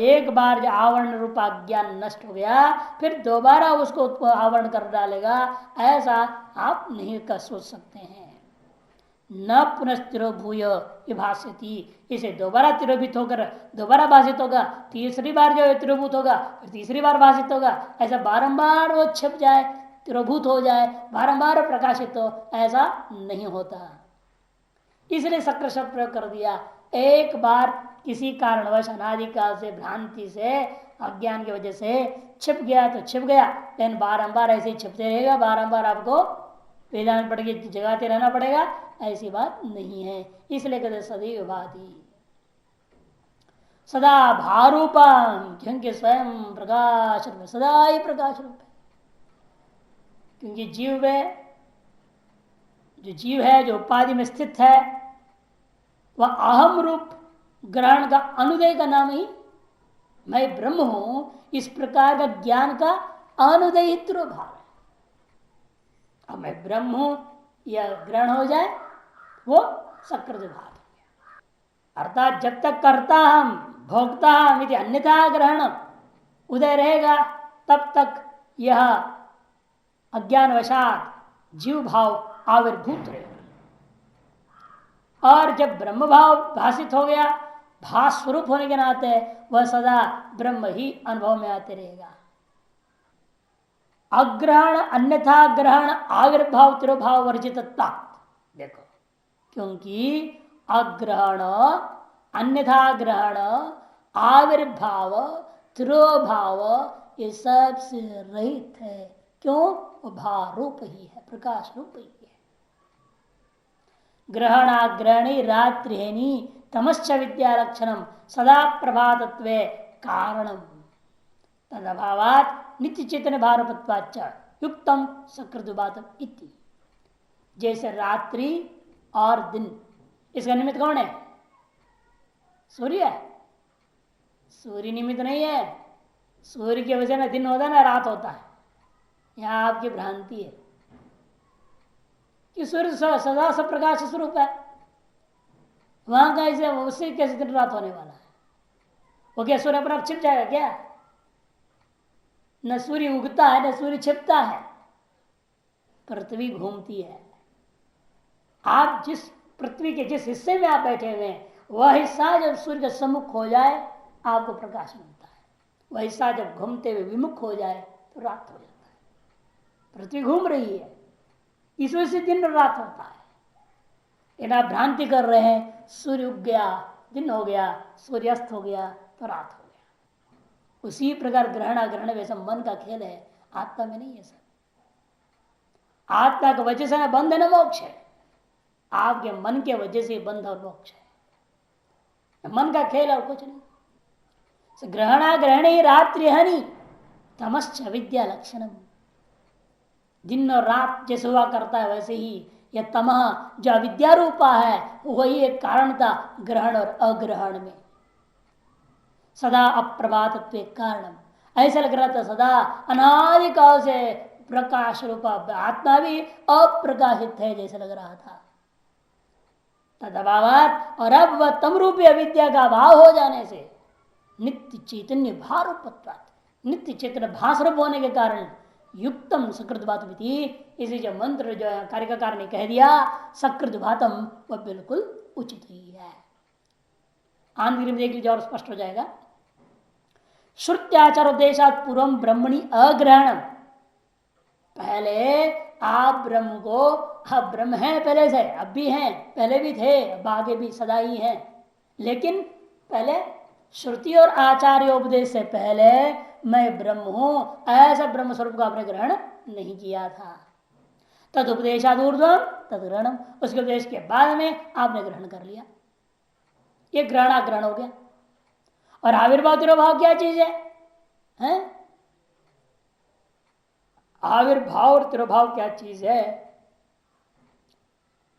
एक बार जो आवरण रूप अज्ञान नष्ट हो गया फिर दोबारा उसको आवरण कर डालेगा, ऐसा आप नहीं कर सोच सकते हैं। न पुनस्थिरो भूय विभास्यति, इसे दोबारा तिरोभित होकर दोबारा भाषित होगा, तीसरी बार जो तिरोभूत होगा फिर तीसरी बार भाषित होगा, ऐसा बारंबार वो छिप जाए, तिरोभूत हो जाए, बारंबार प्रकाशित हो, ऐसा नहीं होता। इसलिए सकृत शब्द प्रयोग कर दिया। एक बार किसी कारणवश अनादिकाल से भ्रांति से अज्ञान की वजह से छिप गया तो छिप गया, लेकिन बारंबार ऐसे ही छिपते रहेगा, बारंबार आपको वेदांत पढ़ के जगाते रहना पड़ेगा, ऐसी बात नहीं है। इसलिए कहते सदैव भाति सदा भारूपम, क्योंकि स्वयं प्रकाश रूप, सदा ही प्रकाश रूप है। क्योंकि जीव है, जो जीव है जो उपाधि में स्थित है, वह अहम रूप ग्रहण का अनुदय का नाम ही मैं ब्रह्म हूं, इस प्रकार का ज्ञान का अनुदयित्व भाव है। अब मैं ब्रह्म हूं यह ग्रहण हो जाए वो सकृत भाव है। अर्थात जब तक करता हम भोगता हम यदि अन्यथा ग्रहण उदय रहेगा, तब तक यह अज्ञानवशात जीव भाव आविर्भूत रहेगा। और जब ब्रह्म भाव भाषित हो गया, भास स्वरूप होने के नाते वह सदा ब्रह्म ही अनुभव में आते रहेगा। अग्रहण अन्यथा ग्रहण आविर्भाव तिरोभाव वर्जितता, देखो, क्योंकि अग्रहण अन्यथा ग्रहण आविर्भाव तिरोभाव ये सबसे रहित है। क्यों? वो भाव रूप ही है, प्रकाश रूप ही है। ग्रहणाग्रहणी रात्रिहेनी तमश्च विद्या लक्षणम सदा प्रभातत्वे कारणम तदभावात् नित्य चेतन भारपत्वाच्च युक्तम सकृतुबातम इति। जैसे रात्रि और दिन, इसका निमित्त कौन है? सूर्य है। सूर्य निमित्त नहीं है। सूर्य की वजह ना दिन होता है ना रात होता है। यहां आपकी भ्रांति है कि सूर्य सदा सब प्रकाश स्वरूप है, वहां का ऐसे उससे कैसे दिन रात होने वाला है? वो क्या सूर्य अपने आप छिप जाएगा क्या? न सूर्य उगता है न सूर्य छिपता है, पृथ्वी घूमती है। आप जिस पृथ्वी के जिस हिस्से में आप बैठे हुए हैं, वह हिस्सा जब सूर्य के सम्मुख हो जाए आपको प्रकाश मिलता है, वह हिस्सा जब घूमते हुए विमुख हो जाए तो रात हो जाता है। पृथ्वी घूम रही है, इस वजह से दिन रात होता है। लेकिन आप भ्रांति कर रहे हैं, सूर्य उग गया दिन हो गया, सूर्य अस्त हो गया तो रात हो गया। उसी प्रकार ग्रहण अग्रहण वैसा मन का खेल है, आत्मा में नहीं है सर। आत्मा की वजह से ना बंध है ना मोक्ष है, आपके मन के वजह से बंध और मोक्ष है। मन का खेल और कुछ नहीं। ग्रहणाग्रहणी रात्रि हनि तमश्च विद्या लक्षणम, दिन और रात जैसे हुआ करता है वैसे ही यह तमह जो अविद्या रूपा है वही एक कारण था ग्रहण और अग्रहण में। सदा अप्रभातत्व कारणम, ऐसा लग रहा था सदा अनादिकाल से प्रकाश रूपा आत्मा भी अप्रकाशित है जैसे लग रहा था। तदभावात, और अब वह तम रूपी अविद्या का अभाव हो जाने से नित्य चैतन्य भारूपत्वात्, नित्य चैतन्य भास रूप होने के कारण युक्तम सकृत भातम, इसी जो मंत्र जो कार्यकार ने कह दिया सकृत भातम, वह बिल्कुल उचित ही है। आंध्र में देख लीजिए और स्पष्ट हो जाएगा। श्रुत्याचार उद्देशात पूर्व ब्रह्मणि अग्रहण, पहले आप ब्रह्म को, आप ब्रह्म हैं पहले से, अब भी हैं, पहले भी थे, अब आगे भी सदा ही हैं, लेकिन पहले श्रुति और आचार्य उपदेश से पहले मैं ब्रह्म हूं ऐसा ब्रह्म स्वरूप का आपने ग्रहण नहीं किया था। तद उपदेशाद ऊर्ध्वम तद ग्रहणम, उसके उपदेश के बाद में आपने ग्रहण कर लिया, ये ग्रहणाग्रहण हो गया। और आविर्भाव तिरोभाव क्या चीज है? आविर्भाव और तिरोभाव क्या चीज है?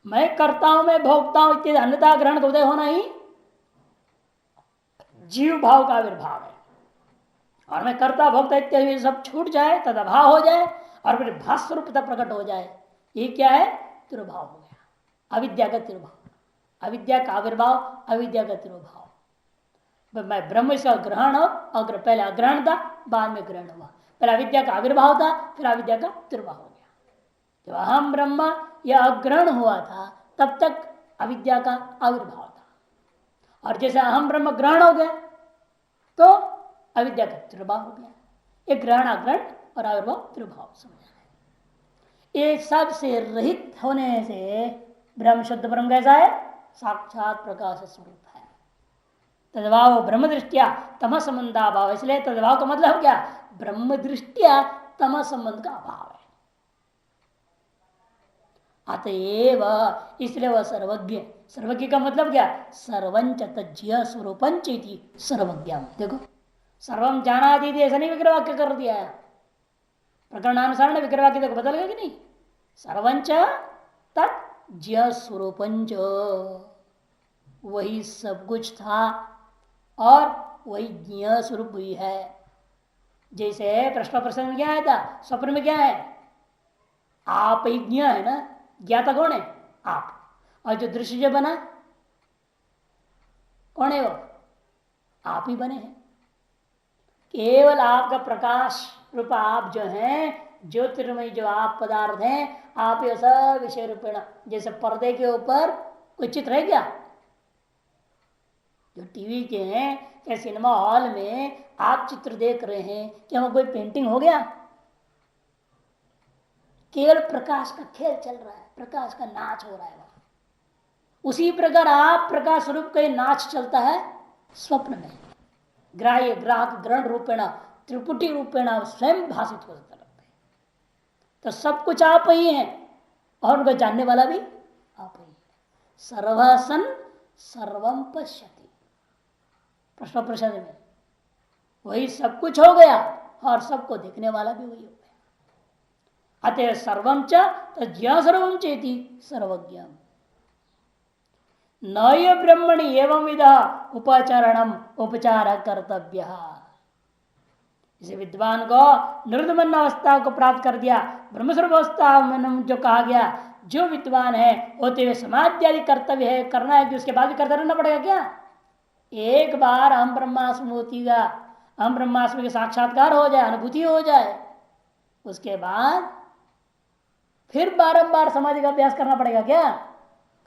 मैं करता हूं, मैं भोगता हूं इत्यादि अन्यथा ग्रहण का उदय होना ही जीव भाव का आविर्भाव है। और मैं करता भोगता इत्यादि सब छूट जाए, तद अभाव हो जाए और फिर भास स्वरूपता प्रकट हो जाए, ये क्या है? तिरोभाव हो गया, अविद्या का तिरोभाव, अविद्या का आविर्भाव, अविद्या का तिरोभाव। मैं ब्रह्म इसका ग्रहण हो, अग्र पहले अग्रहण था, बाद में ग्रहण हुआ, पहले अविद्या का आविर्भाव था, फिर अविद्या का तिरोभाव हो गया। जब अहम ब्रह्म यह अग्रहण हुआ था तब तक अविद्या का आविर्भाव था, और जैसे अहम ब्रह्म ग्रहण हो गया तो अविद्या का तिरोभाव हो गया। ये ग्रहण अग्रहण और आविर्भाव तिरोभाव समझना है। ये सब से रहित होने से ब्रह्म शुद्ध ब्रह्म कैसा है? साक्षात प्रकाश स्वरूप है। तदभाव ब्रह्म दृष्टिया तम संबंधा भाव, इसलिए तदभाव का मतलब क्या? ब्रह्म दृष्टिया तम संबंध का अभाव है। अतएव इसलिए वह सर्वज्ञ, सर्वज्ञ का मतलब क्या? सर्वंच तज्य स्वरूपंच इति सर्वज्ञ। देखो सर्वम जानाति थी ऐसा नहीं विग्रह वाक्य कर दिया है, प्रकरणानुसार ने विग्रह वाक्य देखो बदल गया कि नहीं? सर्वंच तज्य स्वरूपंच, वही सब कुछ था और वही ज्ञ स्वरूप हुई है। जैसे प्रश्न प्रश्न में क्या आया था, स्वप्न में क्या है? आप ही ज्ञ है ना, ज्ञाता कौन है? आप। और जो दृश्य जो बना कौन है? वो आप ही बने हैं। केवल आपका प्रकाश रूप आप जो हैं, ज्योतिर्मय जो आप पदार्थ हैं, आप ये सब विषय रूपेण, जैसे पर्दे के ऊपर कोई चित्र है क्या? जो टीवी के हैं या सिनेमा हॉल में आप चित्र देख रहे हैं, क्या वो कोई पेंटिंग हो गया? केवल प्रकाश का खेल चल रहा है, प्रकाश का नाच हो रहा है। उसी प्रकार आप प्रकाश स्वरूप का नाच चलता है स्वप्न में, ग्राह्य ग्राहक ग्रहण रूपेण त्रिपुटी रूपेण स्वयं भाषित हो सकता है। तो सब कुछ आप ही हैं और उनको जानने वाला भी आप ही। सर्वसन सर्वम पश्यति, प्रश्न प्रश्न में वही सब कुछ हो गया और सबको देखने वाला भी वही हो गया। अतः सर्वम च तज्ञ सर्वम चेति सर्वज्ञ। नय ब्रह्मणि एवं विधा उपचरणम उपचार कर्तव्य। इसे विद्वान को निर्दमन अवस्था को प्राप्त कर दिया, ब्रह्मस्वरूप अवस्था में जो कहा गया, जो विद्वान है होते हुए समाधि आदि कर्तव्य है करना है, कि उसके बाद भी करता रहना पड़ेगा क्या? एक बार हम ब्रह्मास्मूति का, हम ब्रह्मास्मि के साक्षात्कार हो जाए, अनुभूति हो जाए, उसके बाद फिर बारंबार समाधि का अभ्यास करना पड़ेगा क्या?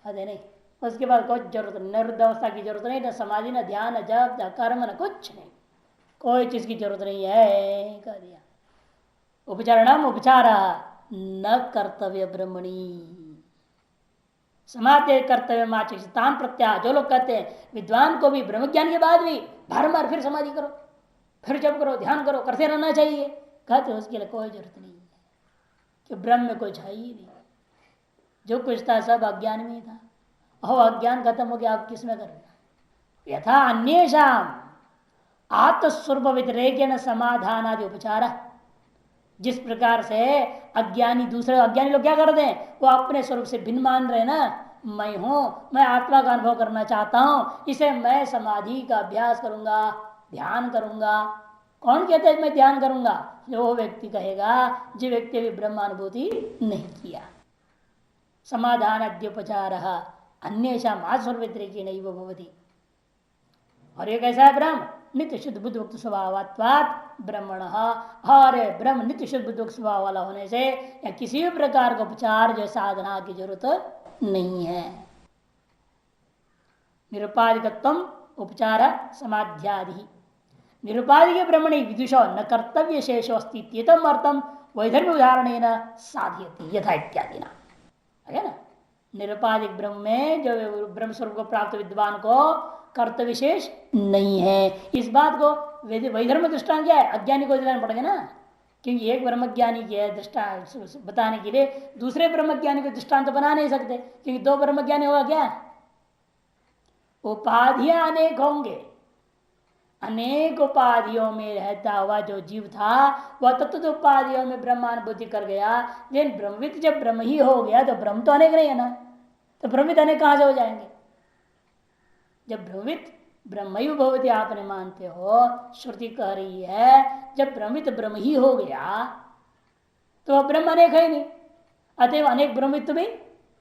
कहते नहीं, उसके बाद कोई जरूरत नहीं, निरुद्ध अवस्था की जरूरत नहीं, न समाधि न ध्यान न जप न कर्म न कुछ नहीं, कोई चीज की जरूरत नहीं है, कह दिया। उपचारणम उपचार न कर्तव्य ब्रह्मणी, समाधि कर्तव्य माचितान प्रत्याह। जो लोग कहते हैं विद्वान को भी ब्रह्म ज्ञान के बाद भी बारंबार फिर समाधि करो, फिर जप करो, ध्यान करो, करते रहना चाहिए, कहते उसके लिए कोई जरूरत नहीं है, कि ब्रह्म में कुछ है ही नहीं, जो कुछ था सब अज्ञान में ही था। हो अज्ञान खत्म हो गया, आप किसमें करना? यथा अन्येषाम आत्मस्वरूप व्यतिरेकेण समाधान आदि उपचार, जिस प्रकार से अज्ञानी, दूसरे अज्ञानी लोग क्या करते हैं, वो अपने स्वरूप से भिन्न मान रहे ना, मैं हूं, मैं आत्मा का अनुभव करना चाहता हूं, इसे मैं समाधि का अभ्यास करूंगा, ध्यान करूंगा। कौन कहते हैं मैं ध्यान करूंगा? जो वो व्यक्ति कहेगा जो व्यक्ति भी ब्रह्मानुभूति नहीं किया। समाधान अद्योपचार अन्येषां आत्मस्वरूप व्यतिरेकी नहीं वो भवती। और ये कैसा है ब्रह्म? नित्य शुद्ध बुद्ध मुक्त स्वभावत्वात् ब्रह्मण। और ब्रह्म नित्य शुद्ध बुद्ध मुक्त स्वभाव वाला होने से या किसी भी प्रकार का उपचार जो साधना की जरूरत नहीं है। निरुपाधिकत्वम उपचार समाध्यादि। निरुपाधिक ब्रह्मणि विदुषो न कर्तव्य शेषो अस्ति अर्थम वैधर्म्य उदाहरण साधयति यथा इत्यादि ना है ना। निरुपाधिक ब्रह्म में जो ब्रह्म स्वरूप को प्राप्त विद्वान को कर्तव्य विशेष नहीं है। इस बात को वैधर्म दृष्टांत क्या है? अज्ञानी को दिलाना पड़ेगा ना, क्योंकि एक ब्रह्मज्ञानी की है दृष्टांत बताने के लिए, दूसरे ब्रह्मज्ञानी को दृष्टांत तो बना नहीं सकते, क्योंकि दो ब्रह्मज्ञानी होगा क्या? उपाधियां अनेक होंगे। अनेक उपाधियों में रहता हुआ जो जीव था वह तत्व उपाधियों में ब्रह्मानुभूति कर गया। लेकिन ब्रह्मविद जब ब्रह्म ही हो गया तो ब्रह्म तो अनेक नहीं है ना, तो ब्रह्मविद अनेक कहां से हो जाएंगे? जब ब्रह्मविद ब्रह्म ही भवती आपने मानते हो, श्रुति कह रही है जब ब्रह्मविद ब्रह्म ही हो गया तो वह ब्रह्म अनेक है नहीं, अतएव अनेक ब्रह्मविद भी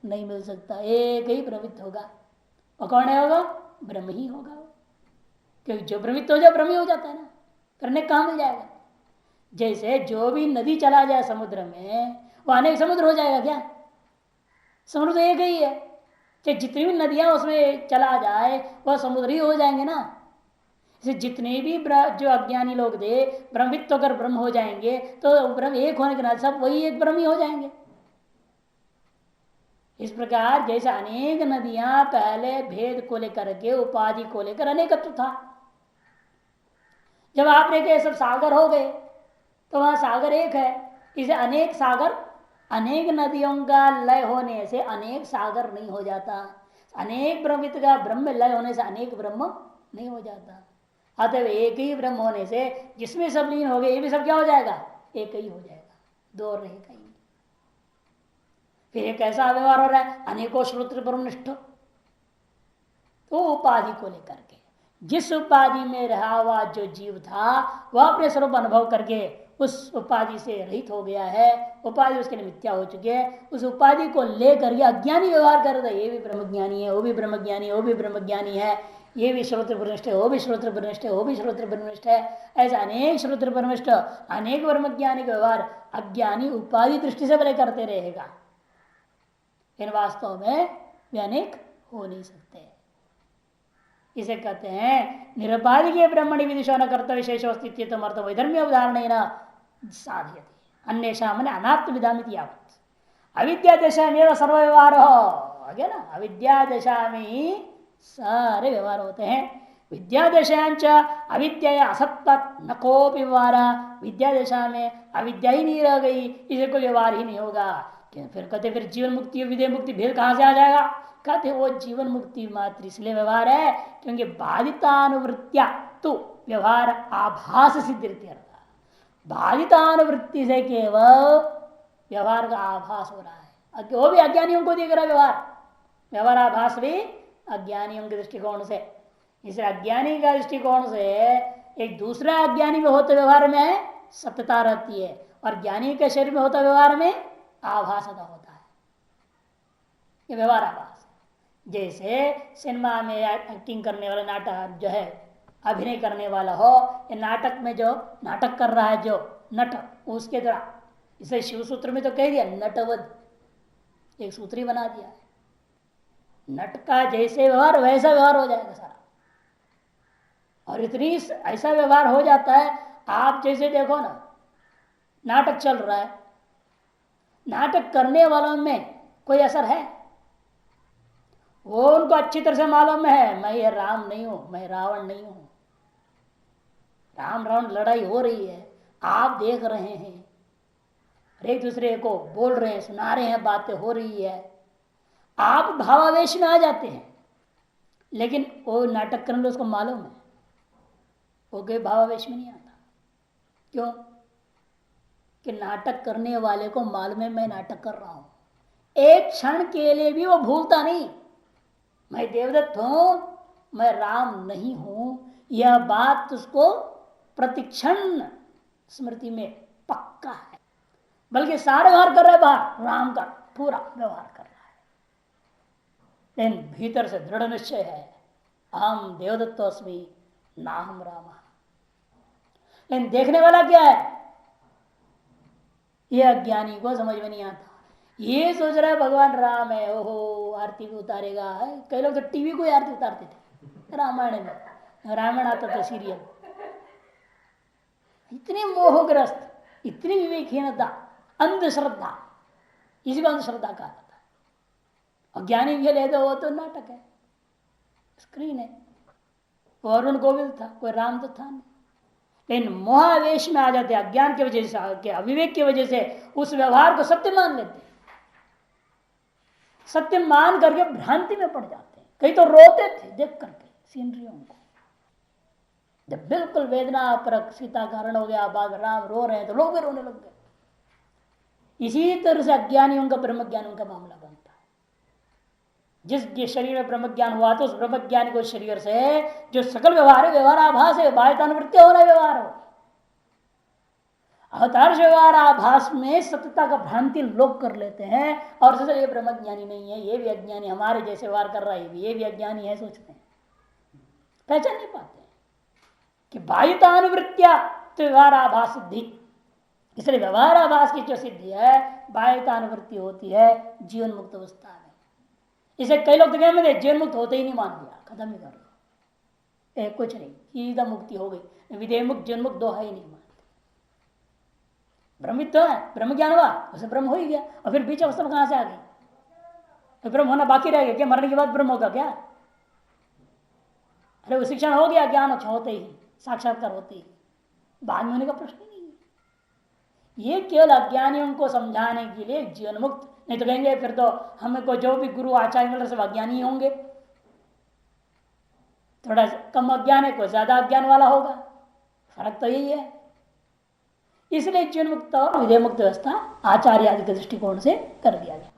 नहीं मिल सकता, एक ही ब्रह्मविद होगा। और कौन है होगा? ब्रह्म ही होगा, क्योंकि जो ब्रह्मित हो जाए ब्रह्म ही हो जाता है ना, करने कहां मिल जाएगा? जैसे जो भी नदी चला जाए समुद्र में वो अनेक समुद्र हो जाएगा क्या? समुद्र तो एक ही है, चाहे जितनी भी नदियां उसमें चला जाए वह समुद्र ही हो जाएंगे ना। इसे जितने भी जो अज्ञानी लोग थे ब्रह्मित होकर ब्रह्म हो जाएंगे तो ब्रह्म एक होने के नाते सब वही एक ब्रह्म ही हो जाएंगे। इस प्रकार जैसे अनेक नदियां पहले भेद को लेकर के उपाधि को लेकर अनेकत्व था, जब आपने कहे सब सागर हो गए तो वहां सागर एक है। इसे अनेक सागर, अनेक नदियों का लय होने से अनेक सागर नहीं हो जाता। अनेक ब्रह्मित का ब्रह्म लय होने से अनेक ब्रह्म नहीं हो जाता। अतः एक ही ब्रह्म होने से जिसमें सब लीन हो गए ये भी सब क्या हो जाएगा? एक ही हो जाएगा, दो रहेगा ही। फिर एक ऐसा व्यवहार हो रहा है अनेकों श्रोत्र ब्रह्मनिष्ठ, तो उपाधि को लेकर के जिस उपाधि में रहा हुआ जो जीव था वह अपने स्वरूप अनुभव करके उस उपाधि से रहित हो गया है, उपाधि उसके लिए मिथ्या हो चुकी है। उस उपाधि को लेकर के अज्ञानी व्यवहार कर रहा है, ये भी ब्रह्मज्ञानी है, वो भी ब्रह्मज्ञानी है, वो भी ब्रह्मज्ञानी है, ये भी श्रोत्र ब्रह्मनिष्ठ है, वो भी श्रोत्र ब्रह्मनिष्ठ है, वो भी श्रोत्र ब्रह्मनिष्ठ है। ऐसा अनेक श्रोत्र ब्रह्मनिष्ठ अनेक ब्रह्मज्ञानी का व्यवहार अज्ञानी उपाधि दृष्टि से भले करते रहेगा, इन वास्तव में वे अनेक हो नहीं सकते। इसे कहते हैं निरुपाधि के ब्रह्मणि विदिशो न कर्तव्य विशेष अस्तित्व अर्थ वैधर्म्य उदाहरण साधयति अन्येषां मन अनात्म विधामित यावत् अविद्या दशा में सर्व व्यवहार हो गया ना। अविद्या दशा में ही सारे व्यवहार होते हैं। विद्या दशांच अविद्या असत्व न कोपि व्यवहार, विद्या दशा में अविद्या ही नहीं रह गई, इसे कोई व्यवहार ही नहीं होगा। फिर कहते फिर जीवन मुक्ति विदेह मुक्ति भेद कहां से आ जाएगा? कहते वो जीवन मुक्ति मात्र इसलिए व्यवहार है क्योंकि बाधितानुवृत्तिया तो व्यवहार आभास सिद्ध, बाधितानुवृत्ति से केवल व्यवहार का आभास हो रहा है। वो भी अज्ञानियों को दिख रहा है व्यवहार, व्यवहार आभास भी अज्ञानियों के दृष्टिकोण से। इस अज्ञानी का दृष्टिकोण से एक दूसरा अज्ञानी में होते व्यवहार में सत्यता रहती है और ज्ञानी के शरीर में होता व्यवहार में आभासता होता है। ये व्यवहार आभास जैसे सिनेमा में एक्टिंग करने वाला नाटक जो है अभिनय करने वाला हो, ये नाटक में जो नाटक कर रहा है जो नट उसके द्वारा, इसे शिव सूत्र में तो कह दिया नटवध, एक सूत्री बना दिया है। नट का जैसे व्यवहार वैसा व्यवहार हो जाएगा सारा। और इतनी ऐसा व्यवहार हो जाता है, आप जैसे देखो ना नाटक चल रहा है, नाटक करने वालों में कोई असर है? वो उनको अच्छी तरह से मालूम है मैं ये राम नहीं हूं, मैं रावण नहीं हूं। राम रावण लड़ाई हो रही है, आप देख रहे हैं, एक दूसरे को बोल रहे हैं, सुना रहे हैं, बातें हो रही है, आप भावावेश में आ जाते हैं। लेकिन वो नाटक करने वाले उसको मालूम है वो कोई भावावेश में नहीं आता। क्यों? कि नाटक करने वाले को मालूम है मैं नाटक कर रहा हूं, एक क्षण के लिए भी वो भूलता नहीं मैं देवदत्त हूं, मैं राम नहीं हूं। यह बात उसको प्रतिक्षण स्मृति में पक्का है, बल्कि सारे व्यवहार कर रहा है बाहर राम का पूरा व्यवहार कर रहा है। लेकिन भीतर से दृढ़ निश्चय है, अहम देवदत्तो अस्मि नाहम राम। लेकिन देखने वाला क्या है, ये अज्ञानी को समझ में नहीं आता। ये सोच रहा है भगवान राम है, ओहो आरती भी उतारेगा। कई लोग तो टीवी को ही आरती उतारते थे रामायण में, रामायण आता था सीरियल। इतनी मोहग्रस्त, इतनी विवेकहीनता, अंधश्रद्धा, इसी को अंधश्रद्धा कहा जाता है। अज्ञानी के लिए तो वो तो नाटक है, स्क्रीन है। वो अरुण गोविल था, कोई राम तो था नहीं। लेकिन मोहावेश में आ जाते, अज्ञान की वजह से, अविवेक की वजह से उस व्यवहार को सत्य मान लेते, सत्य मान करके भ्रांति में पड़ जाते हैं। कई तो रोते थे देख करके सीनरियों को, जब बिल्कुल वेदना परक सीता का हरण हो गया, बाद राम रो रहे हैं तो लोग भी रोने लग गए। इसी तरह से अज्ञानियों का ब्रह्म ज्ञान का मामला बनता है। जिस शरीर में ब्रह्म ज्ञान हुआ तो उस ब्रह्म ज्ञान को शरीर से जो सकल व्यवहार है, व्यवहार आभास है, बाह्यतानुवृत्ति हो रहा है व्यवहार हो, अवतार व्यवहार आभास में सत्यता का भ्रांति लोग कर लेते हैं और सोचते ये ब्रह्म ज्ञानी नहीं है, ये भी अज्ञानी, हमारे जैसे व्यवहार कर रहा है, ये भी अज्ञानी है, सोचते हैं, पहचान नहीं पाते कि बाह्यतानुवृत्तिया तो व्यवहार आभास सिद्धि। इसलिए व्यवहार आभास की जो सिद्धि है, बाह्यतानुवृत्ति होती है जीवन मुक्त अवस्था में। इसे कई लोग तो कहते जीवन मुक्त होते ही नहीं, मान लिया, खत्म ही कर दो, कुछ नहीं, सीधा मुक्ति हो गई। विधेय मुक्त जीवन मुक्त दो है ही नहीं मानते। ब्रह्मित तो है, ब्रह्म ज्ञान हुआ उसे ब्रह्म हो ही गया, और फिर बीच अवस्था में कहां से आ गई? तो ब्रह्म होना बाकी रह गया क्या? मरने के बाद ब्रह्म होगा क्या? अरे वो शिक्षण हो गया, ज्ञान होते ही, साक्षात्कार होते ही, बाद में होने का प्रश्न ही नहीं है। ये केवल अज्ञानियों को समझाने के लिए जीवन मुक्त, नहीं तो कहेंगे फिर तो हमें को जो भी गुरु आचार्य मिल रहे सब अज्ञानी होंगे, थोड़ा कम अज्ञान है, कोई ज्यादा अज्ञान वाला होगा, फर्क तो यही है। इसलिए जीवन मुक्त और विधेय मुक्त व्यवस्था आचार्य आदि के दृष्टिकोण से कर दिया गया।